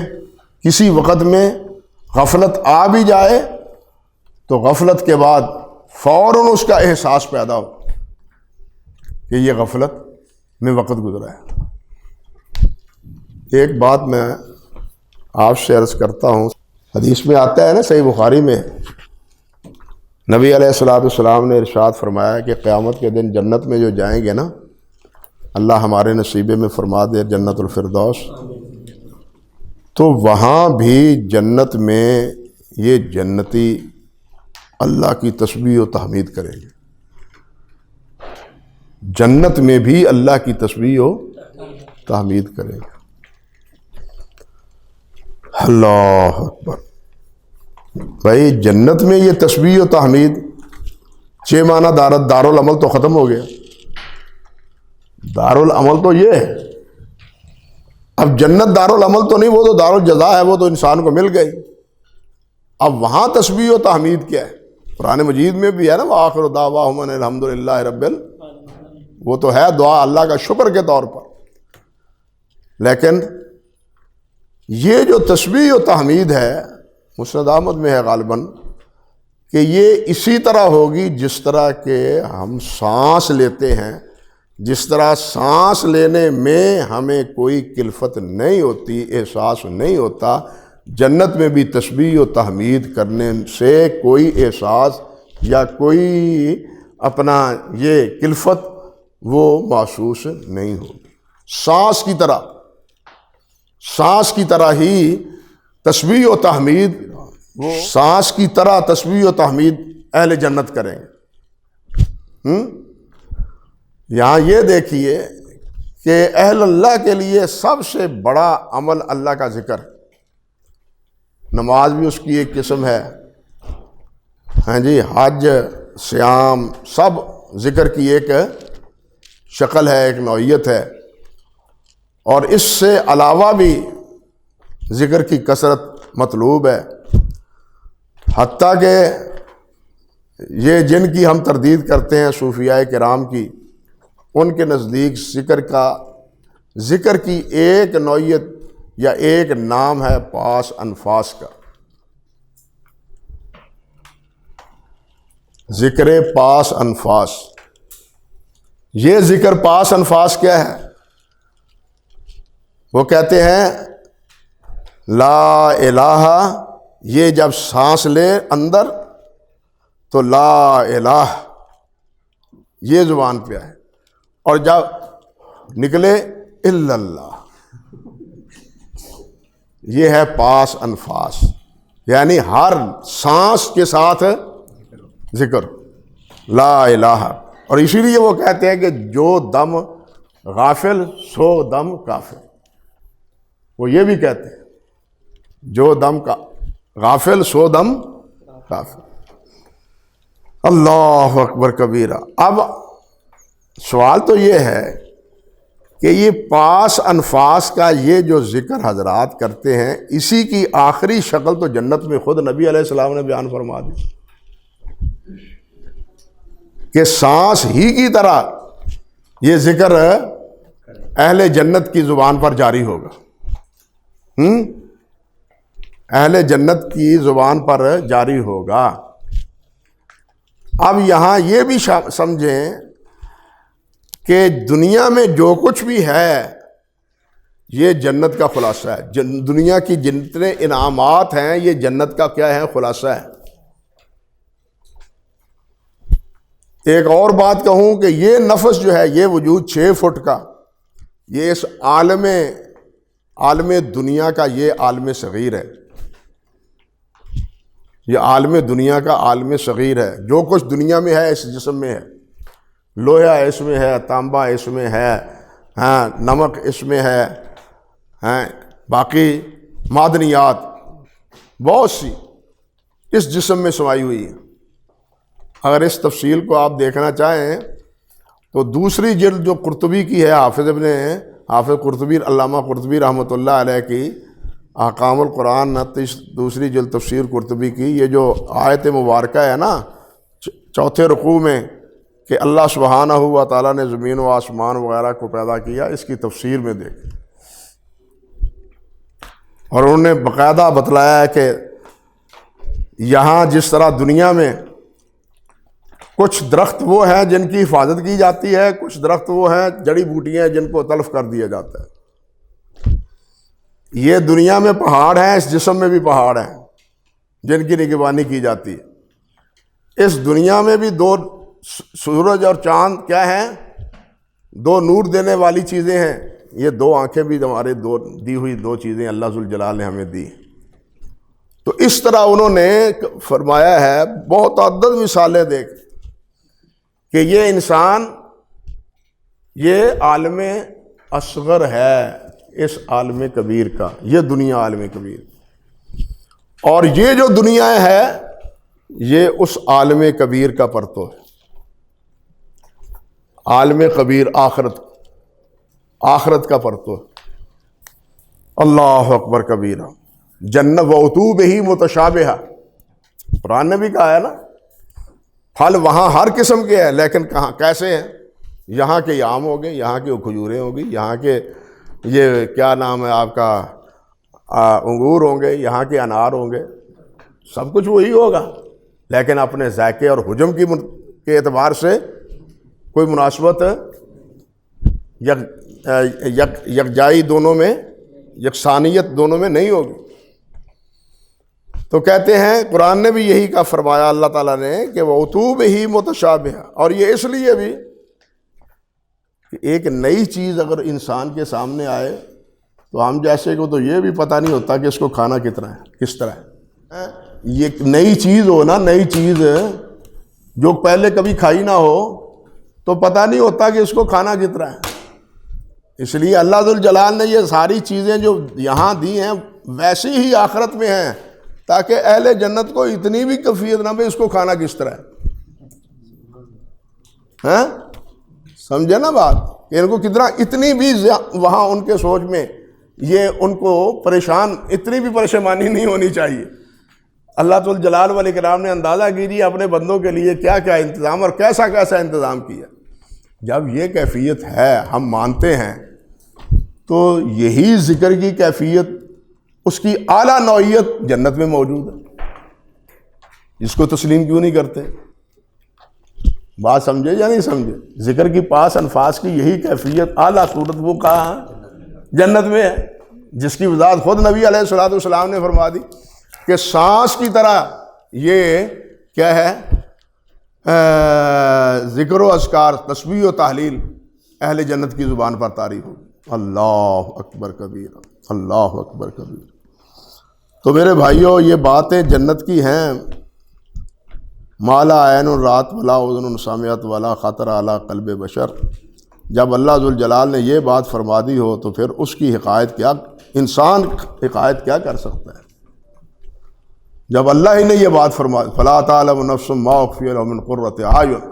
کسی وقت میں غفلت آ بھی جائے تو غفلت کے بعد فوراً اس کا احساس پیدا ہو کہ یہ غفلت میں وقت گزرا ہے. ایک بات میں آپ سے عرض کرتا ہوں، حدیث میں آتا ہے نا، صحیح بخاری میں، نبی علیہ الصلوۃ والسلام نے ارشاد فرمایا کہ قیامت کے دن جنت میں جو جائیں گے نا، اللہ ہمارے نصیبے میں فرما دے جنت الفردوس، تو وہاں بھی جنت میں یہ جنتی اللہ کی تسبیح و تحمید کریں گے. جنت میں بھی اللہ کی تسبیح و تحمید کریں گے. اللہ اکبر. بھائی جنت میں یہ تسبیح و تحمید، چھ معنی دارالعمل تو ختم ہو گیا. دارالعمل تو یہ ہے. اب جنت دارالعمل تو نہیں، وہ تو دارالجزا ہے، وہ تو انسان کو مل گئی. اب وہاں تسبیح و تحمید کیا ہے؟ قرآن مجید میں بھی ہے نا، وآخر دعواہم ان الحمد للہ رب وہ تو ہے دعا اللہ کا شکر کے طور پر. لیکن یہ جو تسبیح و تحمید ہے مسند احمد میں ہے غالباً، کہ یہ اسی طرح ہوگی جس طرح کہ ہم سانس لیتے ہیں. جس طرح سانس لینے میں ہمیں کوئی کلفت نہیں ہوتی، احساس نہیں ہوتا، جنت میں بھی تسبیح و تحمید کرنے سے کوئی احساس یا کوئی اپنا یہ کلفت وہ محسوس نہیں ہوگی. سانس کی طرح ہی تسبیح و تحمید، سانس کی طرح تسبیح و تحمید اہل جنت کریں گے. یہاں یہ دیکھیے کہ اہل اللہ کے لیے سب سے بڑا عمل اللہ کا ذکر. نماز بھی اس کی ایک قسم ہے، ہاں جی، حج، صیام، سب ذکر کی ایک شکل ہے، ایک نوعیت ہے. اور اس سے علاوہ بھی ذکر کی کثرت مطلوب ہے. حتیٰ کہ یہ جن کی ہم تردید کرتے ہیں صوفیاء کرام کی، ان کے نزدیک ذکر کی ایک نوعیت یا ایک نام ہے پاس انفاس کا. ذکر پاس انفاس. یہ ذکر پاس انفاس کیا ہے؟ وہ کہتے ہیں لا الہ، یہ جب سانس لے اندر تو لا الہ یہ زبان پہ آئے، اور جب نکلے الا اللہ، یہ ہے پاس انفاس. یعنی ہر سانس کے ساتھ ذکر لا الہ. اور اسی لیے وہ کہتے ہیں کہ جو دم غافل سو دم کافر. وہ یہ بھی کہتے ہیں جو دم کا غافل سو دم کافر. اللہ اکبر کبیرہ۔ اب سوال تو یہ ہے کہ یہ پاس انفاس کا یہ جو ذکر حضرات کرتے ہیں، اسی کی آخری شکل تو جنت میں خود نبی علیہ السلام نے بیان فرما دی کہ سانس ہی کی طرح یہ ذکر اہل جنت کی زبان پر جاری ہوگا۔ اہل جنت کی زبان پر جاری ہوگا۔ اب یہاں یہ بھی سمجھیں کہ دنیا میں جو کچھ بھی ہے یہ جنت کا خلاصہ ہے۔ دنیا کی جتنے انعامات ہیں یہ جنت کا کیا ہے؟ خلاصہ ہے۔ ایک اور بات کہوں کہ یہ نفس جو ہے، یہ وجود 6 فٹ کا، یہ اس عالم دنیا کا یہ عالم صغیر ہے۔ یہ عالم دنیا کا عالم صغیر ہے۔ جو کچھ دنیا میں ہے اس جسم میں ہے، لوہا اس میں ہے، تانبا اس میں ہے، نمک اس میں ہے، باقی معدنیات بہت سی اس جسم میں سمائی ہوئی ہیں۔ اگر اس تفصیل کو آپ دیکھنا چاہیں تو دوسری جلد جو قرطبی کی ہے، حافظ قرطبی، علامہ قرطبی رحمۃ اللہ علیہ کی احکام القرآن، دوسری جلد تفسیر قرطبی کی، یہ جو آیت مبارکہ ہے نا 4 رکوع میں کہ اللہ سبحانہ و تعالیٰ نے زمین و آسمان وغیرہ کو پیدا کیا، اس کی تفسیر میں دیکھ، اور انہوں نے باقاعدہ بتلایا ہے کہ یہاں جس طرح دنیا میں کچھ درخت وہ ہیں جن کی حفاظت کی جاتی ہے، کچھ درخت وہ ہیں جڑی بوٹیاں جن کو تلف کر دیا جاتا ہے۔ یہ دنیا میں پہاڑ ہیں، اس جسم میں بھی پہاڑ ہیں جن کی نگہبانی کی جاتی ہے۔ اس دنیا میں بھی 2 سورج اور چاند کیا ہیں؟ 2 نور دینے والی چیزیں ہیں۔ یہ 2 آنکھیں بھی ہمارے دی ہوئی 2 چیزیں اللہ ذوالجلال نے ہمیں دی۔ تو اس طرح انہوں نے فرمایا ہے، بہت عدد مثالیں دیکھ کہ یہ انسان یہ عالم اصغر ہے اس عالم کبیر کا، یہ دنیا عالم کبیر، اور یہ جو دنیا ہے یہ اس عالم کبیر کا پرتو ہے۔ عالم کبیر آخرت کا پرتو ہے۔ اللہ اکبر کبیرہ۔ جنت وَعُتُوبِ بِهِ مُتَشَابِهَةً، قرآن نے بھی کہا ہے نا، پھل وہاں ہر قسم کے ہیں، لیکن کہاں کیسے ہیں؟ یہاں کے آم ہو گئے، یہاں کے کھجوریں ہوں گی، یہاں کے یہ کیا نام ہے آپ کا انگور ہوں گے، یہاں کے انار ہوں گے، سب کچھ وہی ہوگا، لیکن اپنے ذائقے اور حجم کے اعتبار سے کوئی مناسبت یکجائی دونوں میں، یکسانیت دونوں میں نہیں ہوگی۔ تو کہتے ہیں قرآن نے بھی یہی کا فرمایا اللہ تعالیٰ نے کہ وَعُتُوبِ بِهِ مُتَشَابِهَةً، اور یہ اس لیے بھی کہ ایک نئی چیز اگر انسان کے سامنے آئے تو ہم جیسے کو تو یہ بھی پتہ نہیں ہوتا کہ اس کو کھانا کس طرح ہے۔ یہ نئی چیز ہو نا، نئی چیز جو پہلے کبھی کھائی نہ ہو تو پتہ نہیں ہوتا کہ اس کو کھانا کس طرح ہے۔ اس لیے اللہ ذوالجلال نے یہ ساری چیزیں جو یہاں دی ہیں ویسی ہی آخرت میں ہیں، تاکہ اہل جنت کو اتنی بھی کیفیت نہ بھی اس کو کھانا کس طرح ہے۔ سمجھے نا بات، کہ ان کو کتنا، اتنی بھی وہاں ان کے سوچ میں یہ ان کو پریشان، اتنی بھی پریشانی نہیں ہونی چاہیے۔ اللہ ذوالجلال والاکرام نے اندازہ کیجیے اپنے بندوں کے لیے کیا کیا انتظام اور کیسا کیسا انتظام کیا۔ جب یہ کیفیت ہے ہم مانتے ہیں تو یہی ذکر کی کیفیت، اس کی اعلیٰ نوعیت جنت میں موجود ہے، اس کو تسلیم کیوں نہیں کرتے؟ بات سمجھے یا نہیں سمجھے؟ ذکر کی پاس انفاس کی یہی کیفیت اعلیٰ صورت وہ کہاں جنت میں ہے، جس کی وضاحت خود نبی علیہ الصلوۃ والسلام نے فرما دی کہ سانس کی طرح یہ کیا ہے، ذکر و اذکار، تسبیح و تحلیل اہل جنت کی زبان پر طاری ہوگی۔ اللہ اکبر کبیر، اللہ اکبر کبیر۔ تو میرے بھائیوں، یہ باتیں جنت کی ہیں، مالا عین رات ولا اذن سمعت ولا خطر علی قلب بشر۔ جب اللہ ذوالجلال نے یہ بات فرما دی ہو تو پھر اس کی حکایت کیا، انسان حکایت کیا کر سکتا ہے؟ جب اللہ ہی نے یہ بات فرمائی فلا تعلم نفس ما اخفی لهم من قرۃ اعین،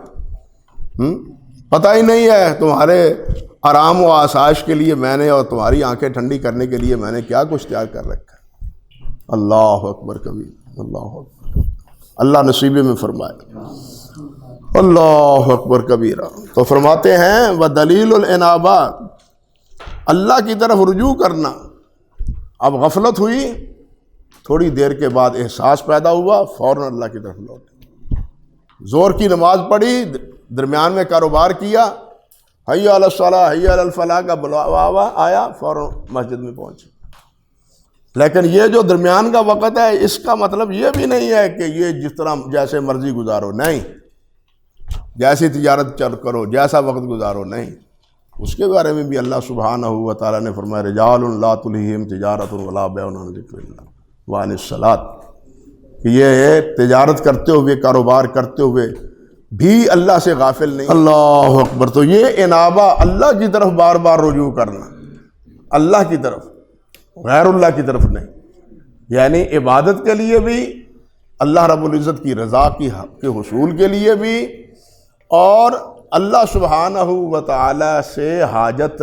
پتہ ہی نہیں ہے تمہارے آرام و آسائش کے لیے میں نے اور تمہاری آنکھیں ٹھنڈی کرنے کے لیے میں نے کیا کچھ تیار کر رکھا ہے۔ اللہ اکبر کبیر، اللہ اکبر، اللہ نصیبے میں فرمائے، اللہ اکبر کبیرہ۔ تو فرماتے ہیں وَدَلِيلُ الْإِنَابَةِ، اللہ کی طرف رجوع کرنا۔ اب غفلت ہوئی، تھوڑی دیر کے بعد احساس پیدا ہوا، فوراً اللہ کی طرف لوٹے، زور کی نماز پڑھی، درمیان میں کاروبار کیا، حی علی الصلاۃ حی علی الفلاح کا بلاوا آیا، فوراً مسجد میں پہنچے۔ لیکن یہ جو درمیان کا وقت ہے، اس کا مطلب یہ بھی نہیں ہے کہ یہ جس طرح جیسے مرضی گزارو، نہیں، جیسی تجارت چل کرو، جیسا وقت گزارو، نہیں۔ اس کے بارے میں بھی اللہ سبحانہ و تعالیٰ نے فرمایا رجال لا تلہیہم تجارت ولا بیع عن ذکر اللہ وعن الصلاۃ، کہ یہ تجارت کرتے ہوئے، کاروبار کرتے ہوئے بھی اللہ سے غافل نہیں۔ اللہ اکبر۔ تو یہ انابہ، اللہ کی طرف بار بار رجوع کرنا، اللہ کی طرف، غیر اللہ کی طرف نہیں، یعنی عبادت کے لیے بھی، اللہ رب العزت کی رضا کے حصول کے لیے بھی، اور اللہ سبحانہ و تعالی سے حاجت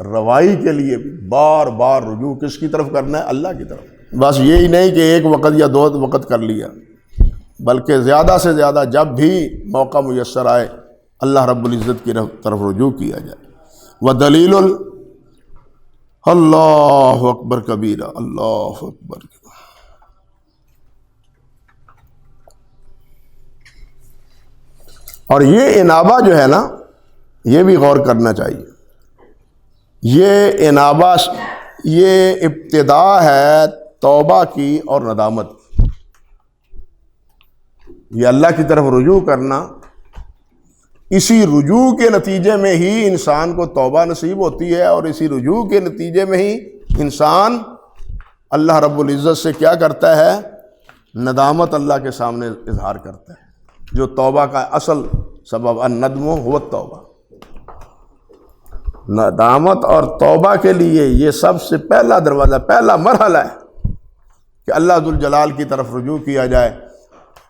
روائی کے لیے بھی بار بار رجوع کس کی طرف کرنا ہے؟ اللہ کی طرف۔ بس یہی نہیں کہ ایک وقت یا دو وقت کر لیا، بلکہ زیادہ سے زیادہ جب بھی موقع میسر آئے اللہ رب العزت کی طرف رجوع کیا جائے۔ وَدَلِيلُ اللہ اکبر کبیرہ، اللہ اکبر۔ اور یہ انابہ جو ہے نا، یہ بھی غور کرنا چاہیے، یہ انابہ یہ ابتدا ہے توبہ کی اور ندامت کی۔ یہ اللہ کی طرف رجوع کرنا، اسی رجوع کے نتیجے میں ہی انسان کو توبہ نصیب ہوتی ہے، اور اسی رجوع کے نتیجے میں ہی انسان اللہ رب العزت سے کیا کرتا ہے؟ ندامت اللہ کے سامنے اظہار کرتا ہے، جو توبہ کا اصل سبب الندم هو التوبہ۔ ندامت اور توبہ کے لیے یہ سب سے پہلا دروازہ، پہلا مرحلہ ہے کہ اللہ ذوالجلال کی طرف رجوع کیا جائے۔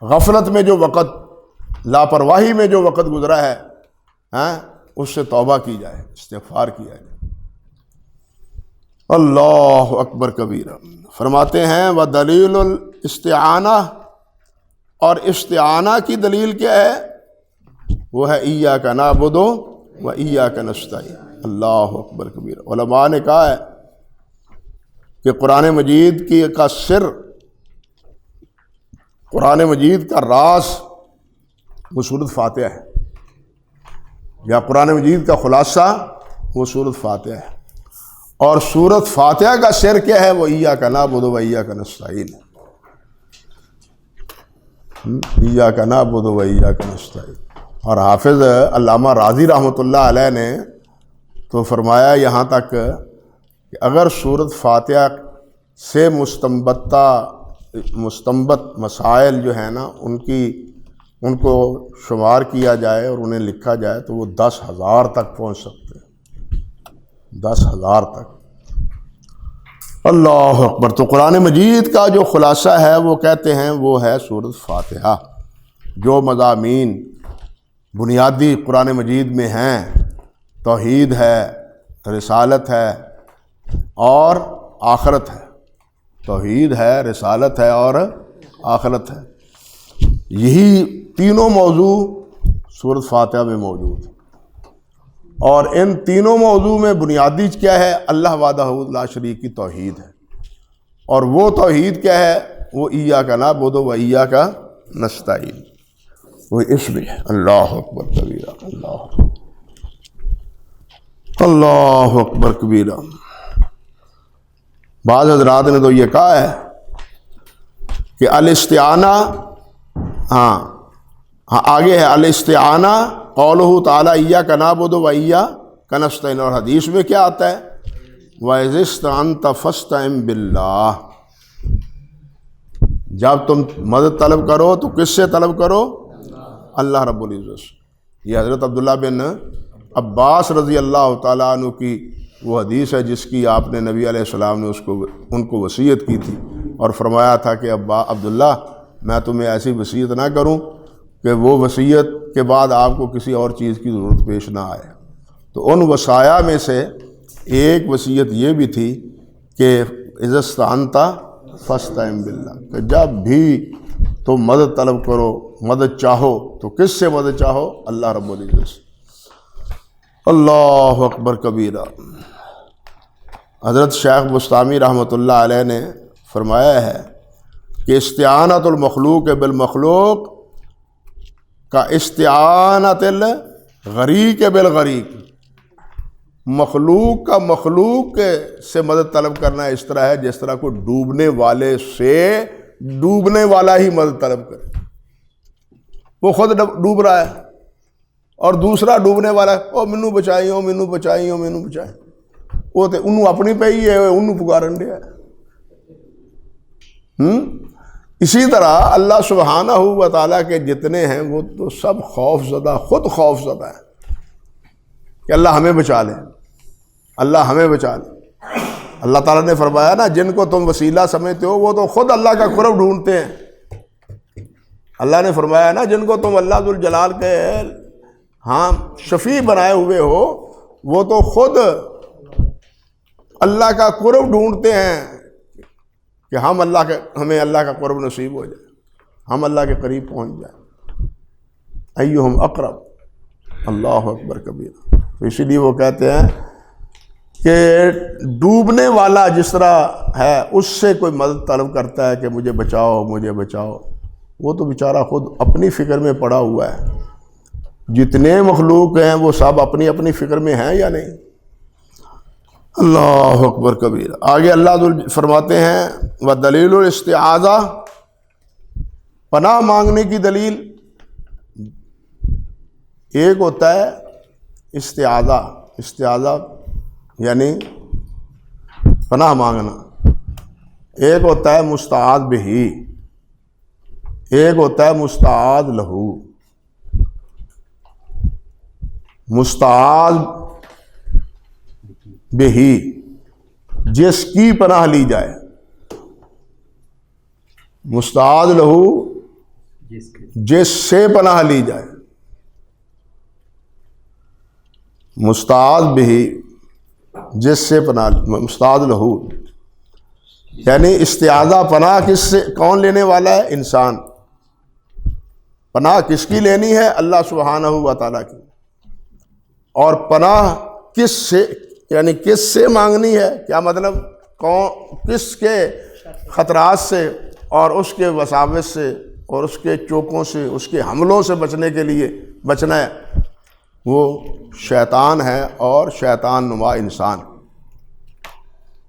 غفلت میں جو وقت، لاپرواہی میں جو وقت گزرا ہے، اس سے توبہ کی جائے، استغفار کیا جائے۔ اللہ اکبر کبیرہ۔ فرماتے ہیں وَدَلِيلُ الْإِسْتِعَانَةِ، اور استعانہ کی دلیل کیا ہے؟ وہ ہے إِيَّاكَ نَعْبُدُ وَإِيَّاكَ نَسْتَعِينُ۔ اللہ اکبر کبیرہ۔ علماء نے کہا ہے کہ قرآن مجید کا سر، قرآن مجید کا راز وہ سورۃ فاتحہ ہے، یا قرآن مجید کا خلاصہ وہ سورۃ فاتحہ ہے، اور سورۃ فاتحہ کا سر کیا ہے؟ وہ إِيَّاكَ نَعْبُدُ وَإِيَّاكَ نَسْتَعِينُ، إِيَّاكَ نَعْبُدُ وَإِيَّاكَ نَسْتَعِينُ۔ اور حافظ علامہ رازی رحمۃ اللہ علیہ نے تو فرمایا یہاں تک کہ اگر سورۃ فاتحہ سے مستنبت مسائل جو ہیں نا، ان کو شمار کیا جائے اور انہیں لکھا جائے تو وہ 10,000 تک پہنچ سکتے ہیں، 10,000 تک۔ اللہ اکبر۔ تو قرآن مجید کا جو خلاصہ ہے وہ کہتے ہیں وہ ہے سورۃ فاتحہ۔ جو مضامین بنیادی قرآن مجید میں ہیں، توحید ہے، رسالت ہے اور آخرت ہے، توحید ہے، رسالت ہے اور آخرت ہے، یہی تینوں موضوع سورۃ فاتحہ میں موجود ہیں۔ اور ان تینوں موضوع میں بنیادی کیا ہے؟ اللہ وحدہ لا شریک کی توحید ہے، اور وہ توحید کیا ہے؟ وہ إِيَّاكَ نَعْبُدُ وَإِيَّاكَ نَسْتَعِينُ، وہ اس میں ہے۔ اللہ اکبر کبیرہ، اللہ اکبر کبیرہ۔ بعض حضرات نے تو یہ کہا ہے کہ الاستعانہ، آگے ہے الاستعانہ قولہ تعالیٰ إِيَّاكَ نَعْبُدُ وَإِيَّاكَ نَسْتَعِينُ، اور حدیث میں کیا آتا ہے؟ وَإِذِ اسْتَعَنْتَ فَاسْتَعِنْ بِاللَّهِ، جب تم مدد طلب کرو تو کس سے طلب کرو؟ اللہ رب العزت سے۔ یہ حضرت عبداللہ بن عباس رضی اللہ تعالیٰ عنہ کی وہ حدیث ہے جس کی آپ نے نبی علیہ السلام نے ان کو وصیت کی تھی اور فرمایا تھا کہ ابا عبداللہ میں تمہیں ایسی وصیت نہ کروں کہ وہ وصیت کے بعد آپ کو کسی اور چیز کی ضرورت پیش نہ آئے۔ تو ان وصایا میں سے ایک وصیت یہ بھی تھی کہ اذا استعنت فاستعن باللہ، کہ جب بھی تم مدد طلب کرو، مدد چاہو، تو کس سے مدد چاہو؟ اللہ رب العزت سے۔ اللہ اکبر کبیرہ۔ حضرت شیخ بستامی رحمۃ اللہ علیہ نے فرمایا ہے کہ استعانت المخلوق بالمخلوق کا استعانت الغریق بالغریق، مخلوق کا مخلوق سے مدد طلب کرنا اس طرح ہے جس طرح کوئی ڈوبنے والے سے ڈوبنے والا ہی مدد طلب کرے۔ وہ خود ڈوب رہا ہے اور دوسرا ڈوبنے والا ہے، او مینوں بچائی، او مینوں بچائی، او مینوں بچائی، وہ تو انہوں اپنی پہ ہی ہے، انہوں پکارن دیا ہے۔ اسی طرح اللہ سبحانہ و تعالیٰ کے جتنے ہیں وہ تو سب خوف زدہ، خود خوف زدہ ہے کہ اللہ ہمیں بچا لے، اللہ ہمیں بچا لے۔ اللہ تعالیٰ نے فرمایا نا، جن کو تم وسیلہ سمجھتے ہو وہ تو خود اللہ کا قرب ڈھونڈتے ہیں۔ اللہ نے فرمایا نا، جن کو تم اللہ ذوالجلال کے شفیع بنائے ہوئے ہو وہ تو خود اللہ کا قرب ڈھونڈتے ہیں کہ ہمیں اللہ کا قرب نصیب ہو جائے، ہم اللہ کے قریب پہنچ جائیں۔ ایہم اقرب، اللہ اکبر کبیرہ۔ تو اسی لیے وہ کہتے ہیں کہ ڈوبنے والا جس طرح ہے اس سے کوئی مدد طلب کرتا ہے کہ مجھے بچاؤ، مجھے بچاؤ، وہ تو بیچارہ خود اپنی فکر میں پڑا ہوا ہے۔ جتنے مخلوق ہیں وہ سب اپنی اپنی فکر میں ہیں یا نہیں؟ اللہ اکبر کبیر۔ آگے اللہ فرماتے ہیں وَدَلِيلُ الْإِسْتِعَاذَةِ، پناہ مانگنے کی دلیل ایک ہوتا ہے استعاذہ، استعاذہ یعنی پناہ مانگنا، ایک ہوتا ہے مستعاذ بہ، ایک ہوتا ہے مستعاذ لہو۔ مستعاذ بہی، جس کی پناہ لی جائے، مستعاذ لہو جس سے پناہ لی جائے، مستعاذ بہی جس سے پناہ، مستعاذ لہو یعنی استعاذہ پناہ کس سے، کون لینے والا ہے؟ انسان۔ پناہ کس کی لینی ہے؟ اللہ سبحانہ و تعالیٰ کی۔ اور پناہ کس سے، یعنی کس سے مانگنی ہے؟ کیا مطلب؟ کس کے خطرات سے اور اس کے وساوس سے اور اس کے چوکوں سے، اس کے حملوں سے بچنے کے لیے بچنا ہے؟ وہ شیطان ہے اور شیطان نما انسان،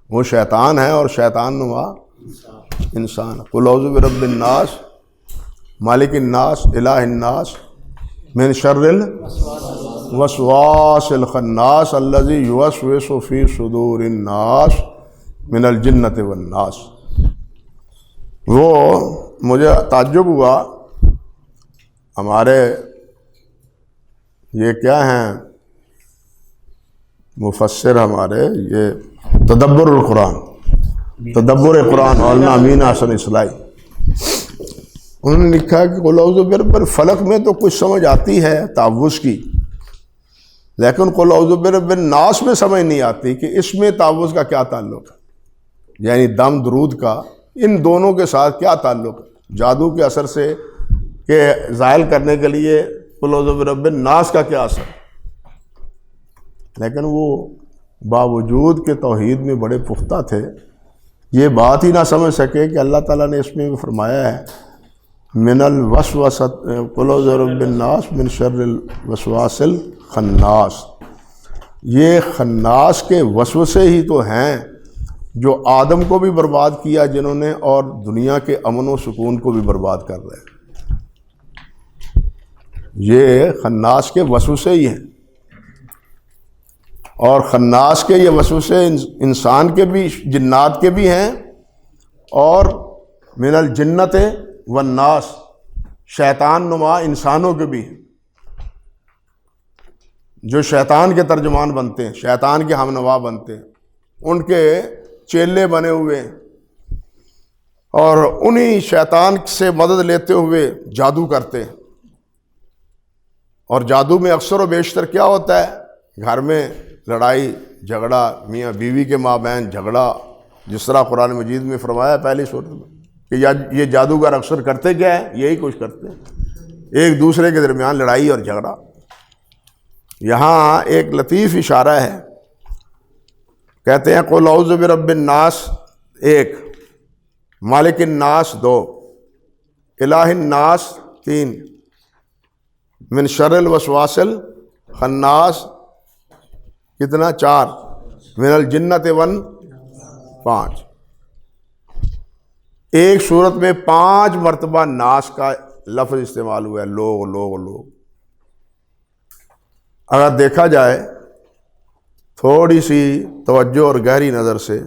وہ شیطان ہے اور شیطان نما انسان۔ قل اعوذ برب الناس مالک الناس الہ الناس من شر الوسواس الخناس الذی یوسوس فی صدور الناس من الجنۃ والناس۔ وہ مجھے تعجب ہوا، ہمارے یہ کیا ہیں مفسر ہمارے، یہ تدبر القرآن، تدبر قرآن مولانا امین حسن اصلاحی، انہوں نے لکھا کہ قل اعوذ برب فلق میں تو کچھ سمجھ آتی ہے تعوذ کی، لیکن قل اعوذ برب الناس میں سمجھ نہیں آتی کہ اس میں تعوذ کا کیا تعلق ہے، یعنی دم درود کا ان دونوں کے ساتھ کیا تعلق ہے؟ جادو کے اثر سے کہ زائل کرنے کے لیے قل اعوذ برب الناس کا کیا اثر؟ لیکن وہ باوجود کہ توحید میں بڑے پختہ تھے، یہ بات ہی نہ سمجھ سکے کہ اللہ تعالیٰ نے اس میں فرمایا ہے من الوسوسۃ، قل اعوذ برب الناس من شر الوسواس الخناس۔ یہ خناس کے وسوسے ہی تو ہیں جو آدم کو بھی برباد کیا جنہوں نے، اور دنیا کے امن و سکون کو بھی برباد کر رہے ہیں۔ یہ خناس کے وسوسے ہی ہیں، اور خناس کے یہ وسوسے انسان کے بھی، جنات کے بھی ہیں، اور من الجنت والناس شیطان نما انسانوں کے بھی ہیں، جو شیطان کے ترجمان بنتے ہیں، شیطان کے ہم نوا بنتے ہیں، ان کے چیلے بنے ہوئے ہیں۔ اور انہی شیطان سے مدد لیتے ہوئے جادو کرتے ہیں. اور جادو میں اکثر و بیشتر کیا ہوتا ہے؟ گھر میں لڑائی جھگڑا، میاں بیوی کے مابین جھگڑا، جس طرح قرآن مجید میں فرمایا پہلی سورت میں کہ یہ جادوگر اکثر کرتے کیا ہے؟ یہی کچھ کرتے ہیں، ایک دوسرے کے درمیان لڑائی اور جھگڑا. یہاں ایک لطیف اشارہ ہے، کہتے ہیں قل اعوذ برب الناس 1، مالک الناس 2، الہ الناس 3، من شر الوسواس الخناس کتنا 4، من الجنت 5. ایک صورت میں 5 مرتبہ ناس کا لفظ استعمال ہوا ہے، لوگ لوگ لوگ. اگر دیکھا جائے تھوڑی سی توجہ اور گہری نظر سے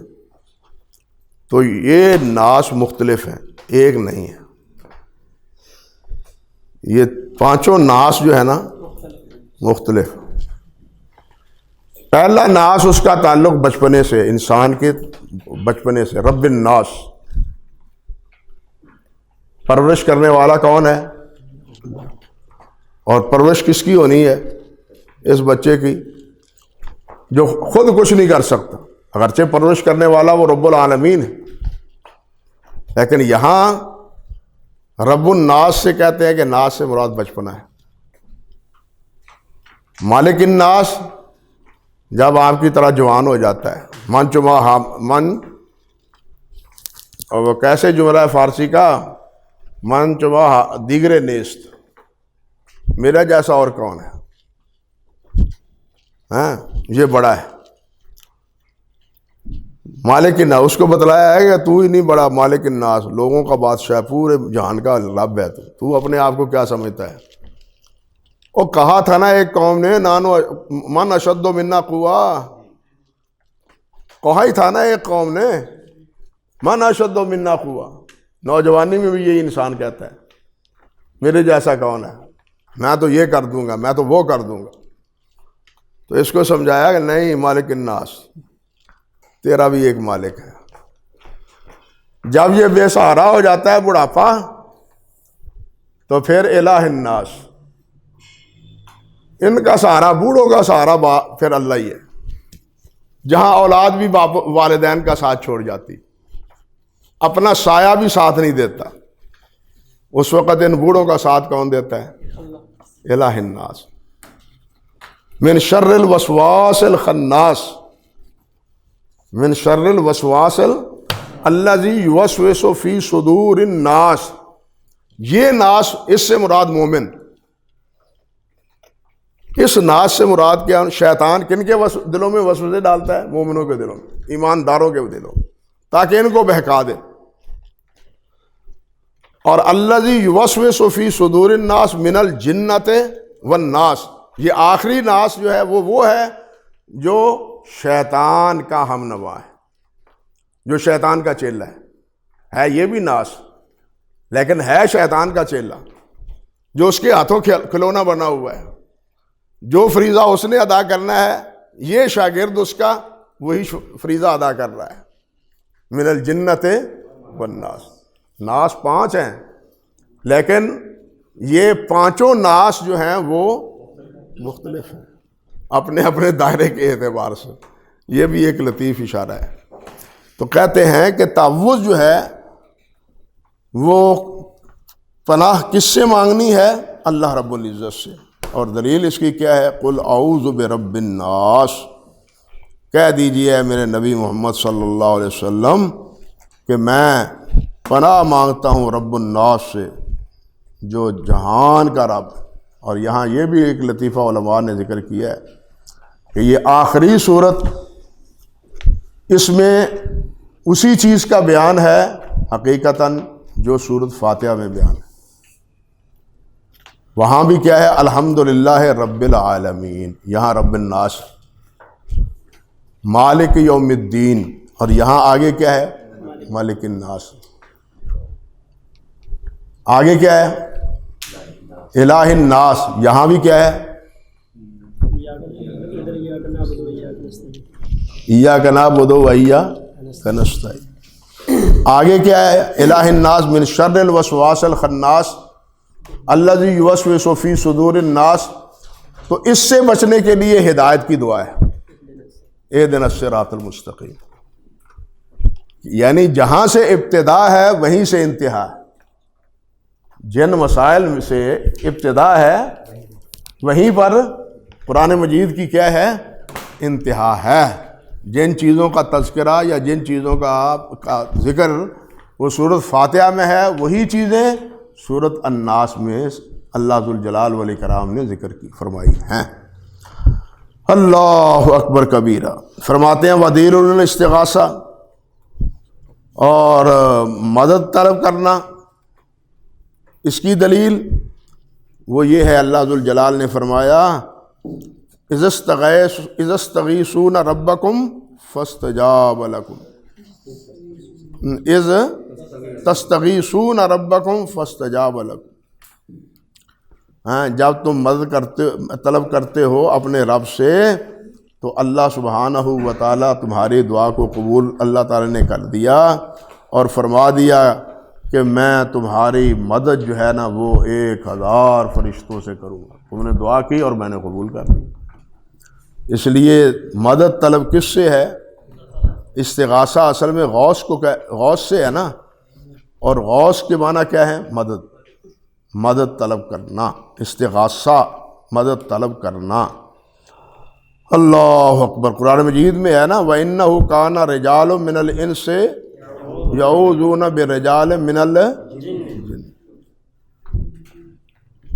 تو یہ ناس مختلف ہیں، ایک نہیں ہے. یہ 5 ناس جو ہے نا مختلف. پہلا ناس اس کا تعلق بچپنے سے، انسان کے بچپنے سے. رب الناس، پرورش کرنے والا کون ہے؟ اور پرورش کس کی ہونی ہے؟ اس بچے کی جو خود کچھ نہیں کر سکتا. اگرچہ پرورش کرنے والا وہ رب العالمین ہے، لیکن یہاں رب الناس سے کہتے ہیں کہ ناس سے مراد بچپنا ہے. مالک الناس جب آپ کی طرح جوان ہو جاتا ہے، من چما من، اور وہ کیسے جملہ ہے فارسی کا، من چما دیگر نیست، میرا جیسا اور کون ہے؟ ہاں یہ بڑا ہے. مالک الناس اس کو بتلایا ہے کہ تو ہی نہیں بڑا، مالک الناس لوگوں کا بادشاہ، پورے جہان کا رب ہے. تو اپنے آپ کو کیا سمجھتا ہے؟ وہ کہا تھا نا ایک قوم نے، نانو من اشد منا قوا، کہا ہی تھا نا ایک قوم نے من اشد منا قوا. نوجوانی میں بھی یہی انسان کہتا ہے میرے جیسا کون ہے، میں تو یہ کر دوں گا، میں تو وہ کر دوں گا. تو اس کو سمجھایا کہ نہیں، مالک الناس تیرا بھی ایک مالک ہے. جب یہ بے سہارا ہو جاتا ہے بڑھاپا، تو پھر الہ الناس، ان کا سہارا، بوڑھوں کا سہارا پھر اللہ ہی ہے. جہاں اولاد بھی والدین کا ساتھ چھوڑ جاتی، اپنا سایہ بھی ساتھ نہیں دیتا، اس وقت ان بوڑھوں کا ساتھ کون دیتا ہے؟ الہ الناس. من شر الوسواس الخناس، من شر الوسواس الذی یوسوس فی صدور الناس. یہ ناس، اس سے مراد مومن. اس ناس سے مراد کیا؟ شیطان کن کے دلوں میں وسوسے ڈالتا ہے؟ مومنوں کے دلوں میں، ایمانداروں کے دلوں میں، تاکہ ان کو بہکا دے. اور الذی یوسوس فی صدور الناس من الجنت والناس، یہ آخری ناس جو ہے وہ ہے جو شیطان کا ہم نوا ہے، جو شیطان کا چیلا ہے یہ بھی ناس، لیکن ہے شیطان کا چیلا، جو اس کے ہاتھوں کھلونا بنا ہوا ہے. جو فریضہ اس نے ادا کرنا ہے، یہ شاگرد اس کا وہی فریضہ ادا کر رہا ہے. من الجنت والناس. ناس 5 ہیں، لیکن یہ 5 ناس جو ہیں وہ مختلف ہیں اپنے اپنے دائرے کے اعتبار سے. یہ بھی ایک لطیف اشارہ ہے. تو کہتے ہیں کہ تعوذ جو ہے وہ پناہ کس سے مانگنی ہے؟ اللہ رب العزت سے. اور دلیل اس کی کیا ہے؟ قل اعوذ برب الناس، کہہ دیجئے میرے نبی محمد صلی اللہ علیہ وسلم کہ میں پناہ مانگتا ہوں رب الناس سے، جو جہان کا رب. اور یہاں یہ بھی ایک لطیفہ علماء نے ذکر کیا ہے کہ یہ آخری صورت، اس میں اسی چیز کا بیان ہے حقیقتاً جو سورۃ فاتحہ میں بیان ہے. وہاں بھی کیا ہے؟ الحمدللہ رب العالمین. یہاں رب الناس، مالک یوم الدین. اور یہاں آگے کیا ہے؟ مالک الناس. آگے کیا ہے؟ الہ الناس. یہاں بھی کیا ہے؟ ایاک نعبد و ایاک نستعین. آگے کیا ہے؟ الہ الناس من شر الوسواس الخناس الذی یوسوس فی صدور الناس. تو اس سے بچنے کے لیے ہدایت کی دعا ہے، اہدنا الصراط المستقیم. یعنی جہاں سے ابتدا ہے وہیں سے انتہا ہے. جن مسائل سے ابتدا ہے وہیں پر قرآن مجید کی کیا ہے؟ انتہا ہے. جن چیزوں کا تذکرہ یا جن چیزوں کا ذکر وہ سورۃ فاتحہ میں ہے، وہی چیزیں سورۃ الناس میں اللہ ذوالجلال والاکرام نے ذکر کی فرمائی ہیں. اللہ اکبر کبیرہ. فرماتے ہیں ودلیل الاستغاثہ، اور مدد طلب کرنا، اس کی دلیل وہ یہ ہے، اللہ ذوالجلال نے فرمایا اذ استغیثون ربکم فاستجاب لکم، اذ تستغیثون ربکم فاستجاب لکم. ہاں، جب تم مدد طلب کرتے ہو اپنے رب سے تو اللہ سبحانہ و تعالیٰ تمہاری دعا کو قبول اللہ تعالیٰ نے کر دیا اور فرما دیا کہ میں تمہاری مدد جو ہے نا وہ 1000 فرشتوں سے کروں گا. تم نے دعا کی اور میں نے قبول کر لی. اس لیے مدد طلب کس سے ہے؟ استغاثہ اصل میں غوث سے ہے نا، اور غوث کے معنی کیا ہے؟ مدد، مدد طلب کرنا. استغاثہ مدد طلب کرنا. اللہ اکبر. قرآن مجید میں ہے نا وَإِنَّهُ كَانَ رِجَالٌ مِّنَ الْإِنسِ يَعُوذُونَ بِرِجَالٍ مِّنَ الْجِنِّ.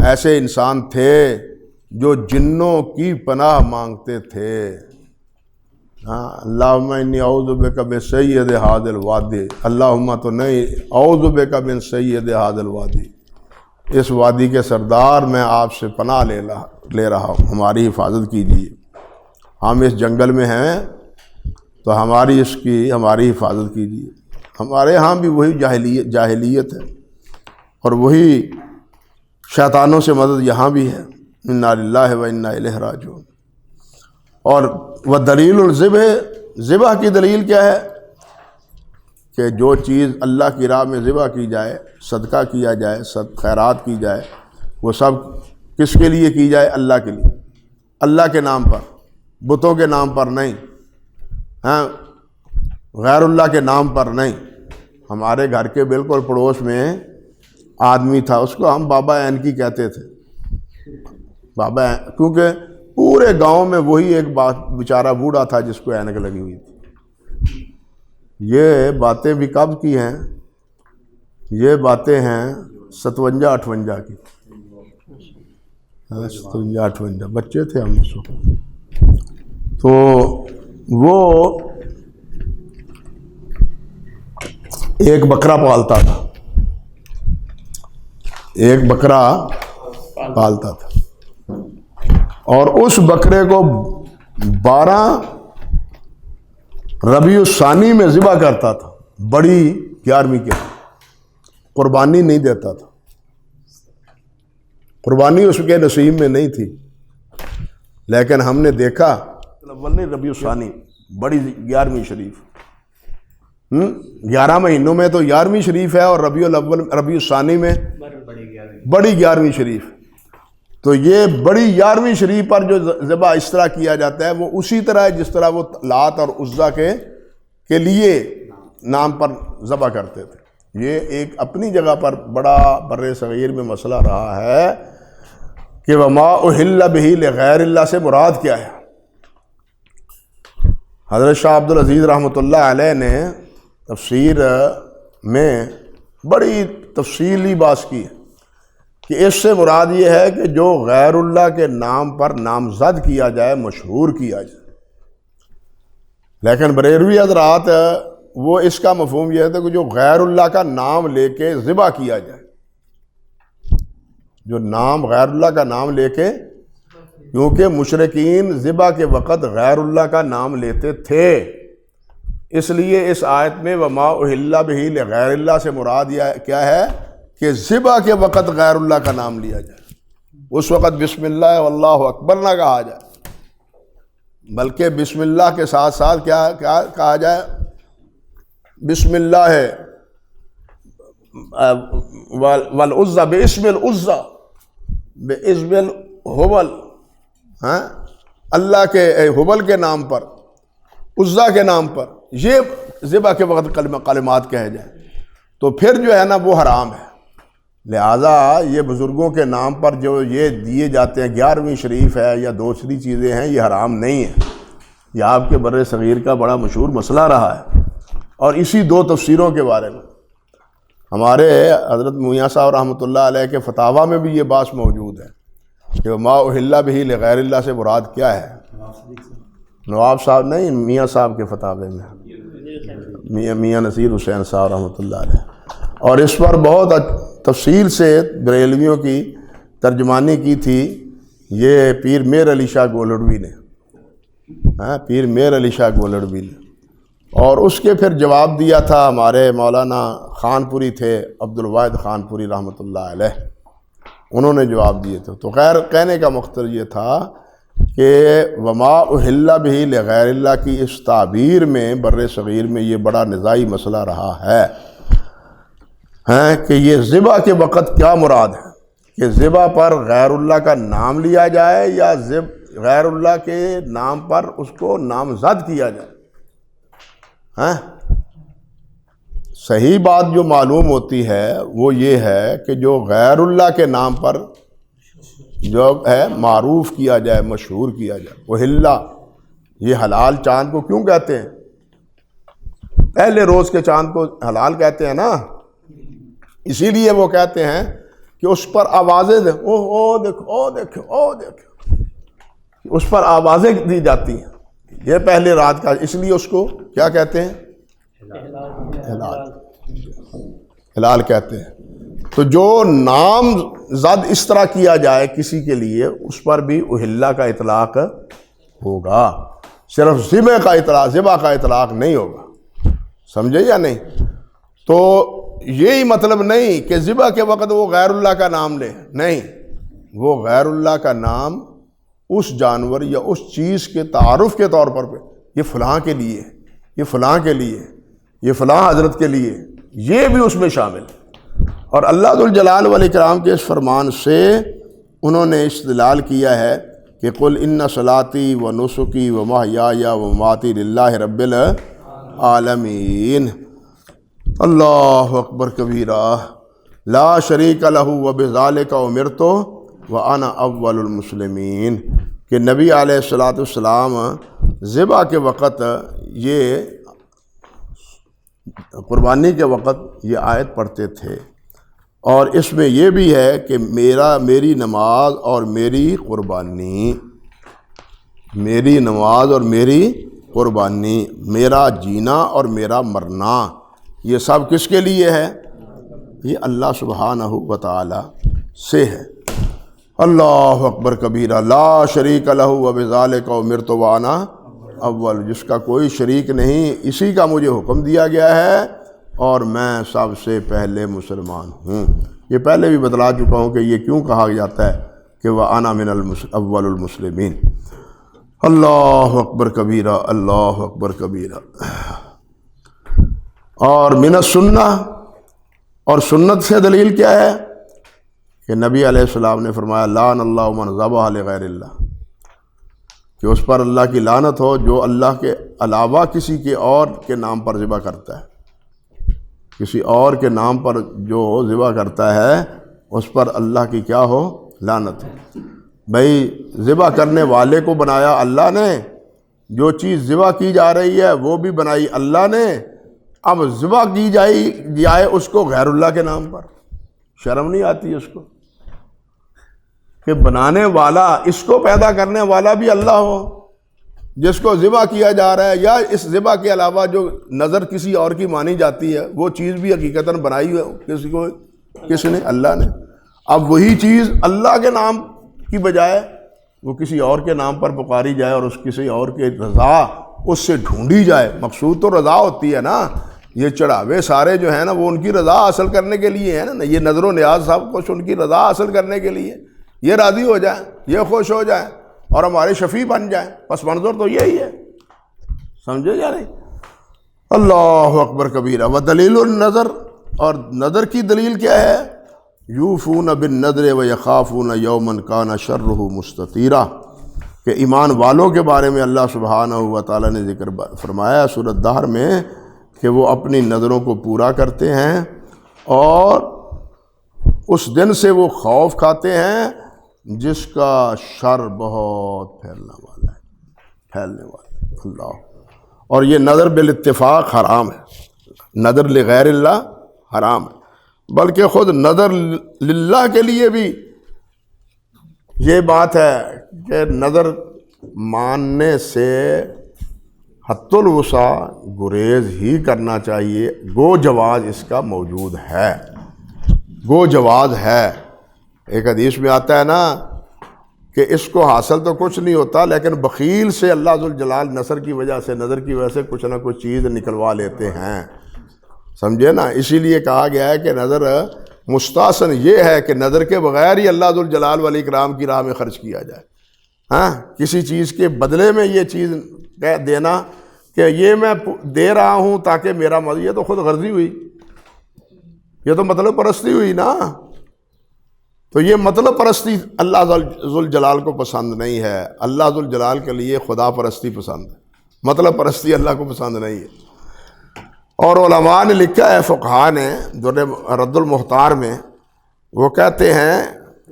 ایسے انسان تھے جو جنوں کی پناہ مانگتے تھے. اللہم انی اعوذ بک من سید ھذا الوادی. اللہم تو نہیں، اعوذ بک من سید ھذا الوادی، اس وادی کے سردار میں آپ سے پناہ لے رہا ہوں، ہماری حفاظت کیجیے. ہم اس جنگل میں ہیں تو ہماری حفاظت کیجیے. ہمارے ہاں بھی وہی جاہلیت ہے اور وہی شیطانوں سے مدد یہاں بھی ہے. انا للہ و انا الیہ راجعون. اور وہ دلیل الذبح، ذبح کی دلیل کیا ہے؟ کہ جو چیز اللہ کی راہ میں ذبح کی جائے، صدقہ کیا جائے، خیرات کی جائے، وہ سب کس کے لیے کی جائے؟ اللہ کے لیے، اللہ کے نام پر، بتوں کے نام پر نہیں، ہاں، غیر اللہ کے نام پر نہیں. ہمارے گھر کے بالکل پڑوس میں آدمی تھا، اس کو ہم بابا اینکی کہتے تھے. بابا، کیونکہ پورے گاؤں میں وہی ایک بیچارہ بوڑھا تھا جس کو اینک لگی ہوئی تھی. یہ باتیں بھی کب کی ہیں؟ یہ باتیں ہیں 57-58 کی. 57-58 بچے تھے ہم اس وقت. تو وہ ایک بکرا پالتا تھا، ایک بکرا پالتا تھا، اور اس بکرے کو 12 ربیع الثانی میں ذبح کرتا تھا. بڑی 11ویں کے قربانی نہیں دیتا تھا، قربانی اس کے نصیب میں نہیں تھی. لیکن ہم نے دیکھا ربیع الثانی بڑی 11ویں شریف، 11 مہینوں میں تو 11ویں شریف ہے، اور ربیع الثانی میں بڑی 11ویں شریف. تو یہ بڑی 11ویں شریف پر جو ذبح اس طرح کیا جاتا ہے وہ اسی طرح ہے جس طرح وہ لات اور عزا کے لیے نام پر ذبح کرتے تھے. یہ ایک اپنی جگہ پر بڑا بر صغیر میں مسئلہ رہا ہے کہ وما اہل بہ لغیر اللہ سے مراد کیا ہے. حضرت شاہ عبد العزیز رحمۃ اللہ علیہ نے تفسیر میں بڑی تفصیلی بات کی ہے کہ اس سے مراد یہ ہے کہ جو غیر اللہ کے نام پر نامزد کیا جائے، مشہور کیا جائے. لیکن بریلوی حضرات وہ اس کا مفہوم یہ ہے کہ جو غیر اللہ کا نام لے کے ذبح کیا جائے، جو نام غیر اللہ کا نام لے کے، کیونکہ مشرکین ذبح کے وقت غیر اللہ کا نام لیتے تھے، اس لیے اس آیت میں وما اہل بہ لغیر اللہ سے مراد کیا ہے کہ ذبح کے وقت غیر اللہ کا نام لیا جائے. اس وقت بسم اللہ واللہ اکبر نہ کہا جائے، بلکہ بسم اللہ کے ساتھ ساتھ کیا کہا جائے؟ بسم اللہ ہے، والعزہ باسم العزہ، باسم الحبل، ہاں اللہ کے حبل کے نام پر، عزہ کے نام پر، یہ ذبح کے وقت کلمات کہے جائیں تو پھر جو ہے نا وہ حرام ہے۔ لہٰذا یہ بزرگوں کے نام پر جو یہ دیے جاتے ہیں، 11ویں شریف ہے یا دوسری چیزیں ہیں، یہ حرام نہیں ہے۔ یہ آپ کے بر صغیر کا بڑا مشہور مسئلہ رہا ہے، اور اسی دو تفسیروں کے بارے میں ہمارے حضرت میاں صاحب رحمۃ اللہ علیہ کے فتاویٰ میں بھی یہ بات موجود ہے کہ ما اہل بہ لغیر اللہ سے مراد کیا ہے۔ نواب صاحب نہیں، میاں صاحب کے فتاوے میں، میاں نصیر حسین صاحب رحمۃ اللہ علیہ، اور اس پر بہت تفصیل سے بریلویوں کی ترجمانی کی تھی یہ پیر میر علی شاہ گولڑوی نے، پیر میر علی شاہ گولڑوی نے، اور اس کے پھر جواب دیا تھا ہمارے مولانا خانپوری تھے، عبد الواحد خانپوری رحمۃ اللہ علیہ، انہوں نے جواب دیے تھے۔ تو خیر کہنے کا مقصد یہ تھا کہ وما اہل بہ لغیر اللہ کی اس تعبیر میں بر صغیر میں یہ بڑا نزاعی مسئلہ رہا ہے کہ یہ ذبح کے وقت کیا مراد ہے، کہ ذبح پر غیر اللہ کا نام لیا جائے یا غیر اللہ کے نام پر اس کو نامزد کیا جائے۔ صحیح بات جو معلوم ہوتی ہے وہ یہ ہے کہ جو غیر اللہ کے نام پر جو ہے معروف کیا جائے، مشہور کیا جائے، وہ ہلا، یہ حلال چاند کو کیوں کہتے ہیں؟ پہلے روز کے چاند کو حلال کہتے ہیں نا، اسی لیے وہ کہتے ہیں کہ اس پر آوازیں دیں، او دیکھو او دیکھو او دیکھو، اس پر آوازیں دی جاتی ہیں، یہ پہلے رات کا، اس لیے اس کو کیا کہتے ہیں؟ ہلال کہتے ہیں۔ تو جو نام زد اس طرح کیا جائے کسی کے لیے، اس پر بھی اہلہ کا اطلاق ہوگا، صرف ذبح کا اطلاق نہیں ہوگا، سمجھے یا نہیں؟ تو یہی مطلب نہیں کہ ذبح کے وقت وہ غیر اللہ کا نام لے، نہیں، وہ غیر اللہ کا نام اس جانور یا اس چیز کے تعارف کے طور پر یہ فلاں کے لیے، یہ فلاں کے لیے، یہ فلاں حضرت کے لیے، یہ بھی اس میں شامل ہے۔ اور اللہ ذوالجلال والاکرام کے اس فرمان سے انہوں نے استدلال کیا ہے کہ قل ان صلاتی و نسکی و محیای و مماتی للہ رب العالمین، اللہ اکبر کبیرہ، لا شریک لہ وبذالک امرت وانا اول المسلمین، کہ نبی علیہ الصلوۃ والسلام ذبح کے وقت، یہ قربانی کے وقت یہ آیت پڑھتے تھے، اور اس میں یہ بھی ہے کہ میری نماز اور میری قربانی، میری نماز اور میری قربانی، میرا جینا اور میرا مرنا، یہ سب کس کے لیے ہے؟ یہ اللہ سبحانہ و تعالی سے ہے۔ اللہ اکبر کبیرہ، لا شریک لہ وبذالک امرت وانا اول، جس کا کوئی شریک نہیں، اسی کا مجھے حکم دیا گیا ہے اور میں سب سے پہلے مسلمان ہوں۔ یہ پہلے بھی بتلا چکا ہوں کہ یہ کیوں کہا جاتا ہے کہ وَأَنَا مِنَ اول المسلمین۔ اللہ اکبر کبیرہ، اللہ اکبر کبیرہ۔ اور من السنہ، اور سنت سے دلیل کیا ہے کہ نبی علیہ السلام نے فرمایا لعن اللہ من ذبح لغیر اللہ، کہ اس پر اللہ کی لعنت ہو جو اللہ کے علاوہ کسی کے اور کے نام پر ذبح کرتا ہے، کسی اور کے نام پر جو ذبح کرتا ہے اس پر اللہ کی کیا ہو؟ لعنت ہو۔ بھئی ذبح کرنے والے کو بنایا اللہ نے، جو چیز ذبح کی جا رہی ہے وہ بھی بنائی اللہ نے، اب ذبح کی جائے اس کو غیر اللہ کے نام پر، شرم نہیں آتی اس کو کہ بنانے والا، اس کو پیدا کرنے والا بھی اللہ ہو، جس کو ذبح کیا جا رہا ہے یا اس ذبح کے علاوہ جو نظر کسی اور کی مانی جاتی ہے وہ چیز بھی حقیقتاً بنائی ہے کس نے؟ اللہ نے۔ اب وہی چیز اللہ کے نام کی بجائے وہ کسی اور کے نام پر پکاری جائے اور اس کسی اور کے رضا اس سے ڈھونڈی جائے، مقصود تو رضا ہوتی ہے نا، یہ چڑھاوے سارے جو ہیں نا وہ ان کی رضا حاصل کرنے کے لیے ہیں نا، یہ نظر و نیاز سب کچھ ان کی رضا حاصل کرنے کے لیے، یہ راضی ہو جائیں، یہ خوش ہو جائیں اور ہمارے شفیع بن جائیں، پس منظر تو یہی ہے، سمجھے یا نہیں؟ اللہ اکبر کبیرہ۔ ودلیل النظر، اور نظر کی دلیل کیا ہے؟ یوفون بالنذر ویخافون یوما کان شرہ مستطیرا، کہ ایمان والوں کے بارے میں اللہ سبحانہ و تعالیٰ نے ذکر فرمایا سورۃ دہر میں کہ وہ اپنی نظروں کو پورا کرتے ہیں اور اس دن سے وہ خوف کھاتے ہیں جس کا شر بہت پھیلنے والا ہے، اللہ۔ اور یہ نظر بالاتفاق حرام ہے، نظر لغیر اللہ حرام ہے، بلکہ خود نظر للہ کے لیے بھی یہ بات ہے کہ نظر ماننے سے حت الوسع گریز ہی کرنا چاہیے، گو جواز اس کا موجود ہے، گو جواز ہے۔ ایک حدیث میں آتا ہے نا کہ اس کو حاصل تو کچھ نہیں ہوتا لیکن بخیل سے اللہ ذوالجلال نظر کی وجہ سے کچھ نہ کچھ چیز نکلوا لیتے ہیں، سمجھے نا۔ اسی لیے کہا گیا ہے کہ نظر مستحسن یہ ہے کہ نظر کے بغیر ہی اللہ ذوالجلال والاکرام کی راہ میں خرچ کیا جائے، ہاں، کسی چیز کے بدلے میں یہ چیز دینا کہ یہ میں دے رہا ہوں تاکہ میرا مزہ، یہ تو خود غرضی ہوئی، یہ تو مطلب پرستی ہوئی نا۔ تو یہ مطلب پرستی اللہ ذوالجلال کو پسند نہیں ہے، اللہ ذوالجلال کے لیے خدا پرستی پسند ہے، مطلب پرستی اللہ کو پسند نہیں ہے۔ اور علماء نے لکھا ہے، فقہاء نے رد المختار میں، وہ کہتے ہیں،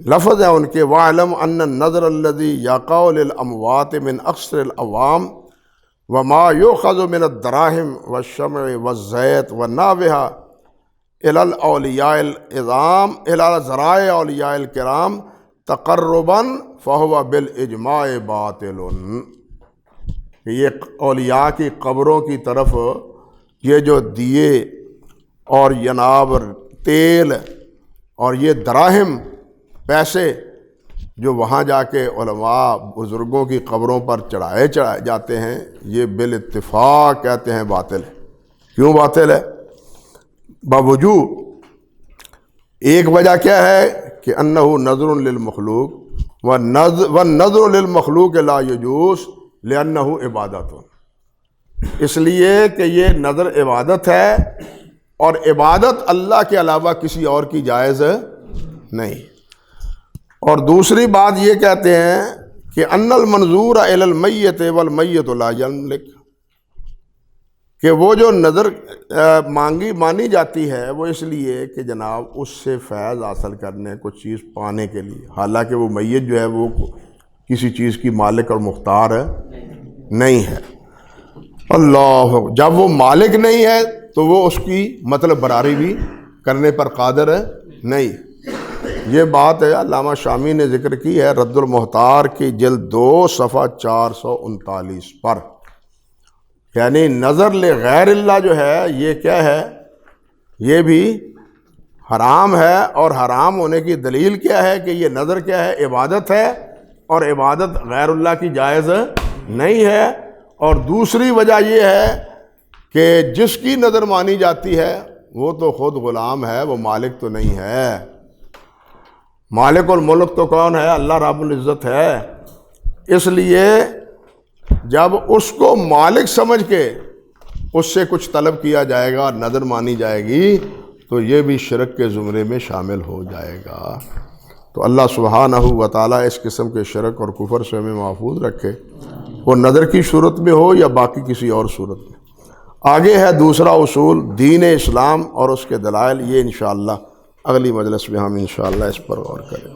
لفظ ہے ان کے، وَاعْلَمْ أَنَّ النَّظْرَ الَّذِي يَقَعُ لِلْأَمْوَاتِ مِنْ أَقْصَرِ الْأَعْوَامِ وَمَا يُؤْخَذُ مِنَ الدَّرَاهِمِ وَالشَّمْعِ وَالزَّيْتِ وَالنَّابِحَةِ إِلَى الْأَوْلِيَاءِ الْعِظَامِ إِلَى ذَرَائِعِ أَوْلِيَاءِ الْكِرَامِ تَقَرُّبًا فَهُوَ بِالْإِجْمَاعِ بَاطِلٌ، کہ یہ اولیاء کی قبروں کی طرف یہ جو دیے اور یناب تیل اور یہ دراہم پیسے جو وہاں جا کے علماء بزرگوں کی قبروں پر چڑھائے جاتے ہیں، یہ بالاتفاق کہتے ہیں باطل ہے۔ کیوں باطل ہے؟ باوجود ایک وجہ کیا ہے کہ انہ نظر للمخلوق والنظر للمخلوق لا یجوز لانہ عبادت، اس لیے کہ یہ نظر عبادت ہے اور عبادت اللہ کے علاوہ کسی اور کی جائز نہیں۔ اور دوسری بات یہ کہتے ہیں کہ ان المنظور الی المیت والمیت لا یملک، کہ وہ جو نظر مانی جاتی ہے وہ اس لیے کہ جناب اس سے فیض حاصل کرنے، کچھ چیز پانے کے لیے، حالانکہ وہ میت جو ہے وہ کسی چیز کی مالک اور مختار نہیں ہے۔ اللہ، جب وہ مالک نہیں ہے تو وہ اس کی مطلب براری بھی کرنے پر قادر نہیں۔ یہ بات ہے علامہ شامی نے ذکر کی ہے رد المختار کی جلد 2 صفحہ 439 پر، یعنی نظر لغیر اللہ جو ہے یہ کیا ہے؟ یہ بھی حرام ہے، اور حرام ہونے کی دلیل کیا ہے کہ یہ نظر کیا ہے؟ عبادت ہے، اور عبادت غیر اللہ کی جائز نہیں ہے۔ اور دوسری وجہ یہ ہے کہ جس کی نظر مانی جاتی ہے وہ تو خود غلام ہے، وہ مالک تو نہیں ہے۔ مالک الملک تو کون ہے؟ اللہ رب العزت ہے۔ اس لیے جب اس کو مالک سمجھ کے اس سے کچھ طلب کیا جائے گا، نظر مانی جائے گی، تو یہ بھی شرک کے زمرے میں شامل ہو جائے گا۔ تو اللہ سبحانہ و تعالیٰ اس قسم کے شرک اور کفر سے ہمیں محفوظ رکھے، وہ نظر کی صورت میں ہو یا باقی کسی اور صورت میں۔ آگے ہے دوسرا اصول دین اسلام اور اس کے دلائل، یہ انشاءاللہ اگلی مجلس میں ہم انشاءاللہ اس پر غور کریں۔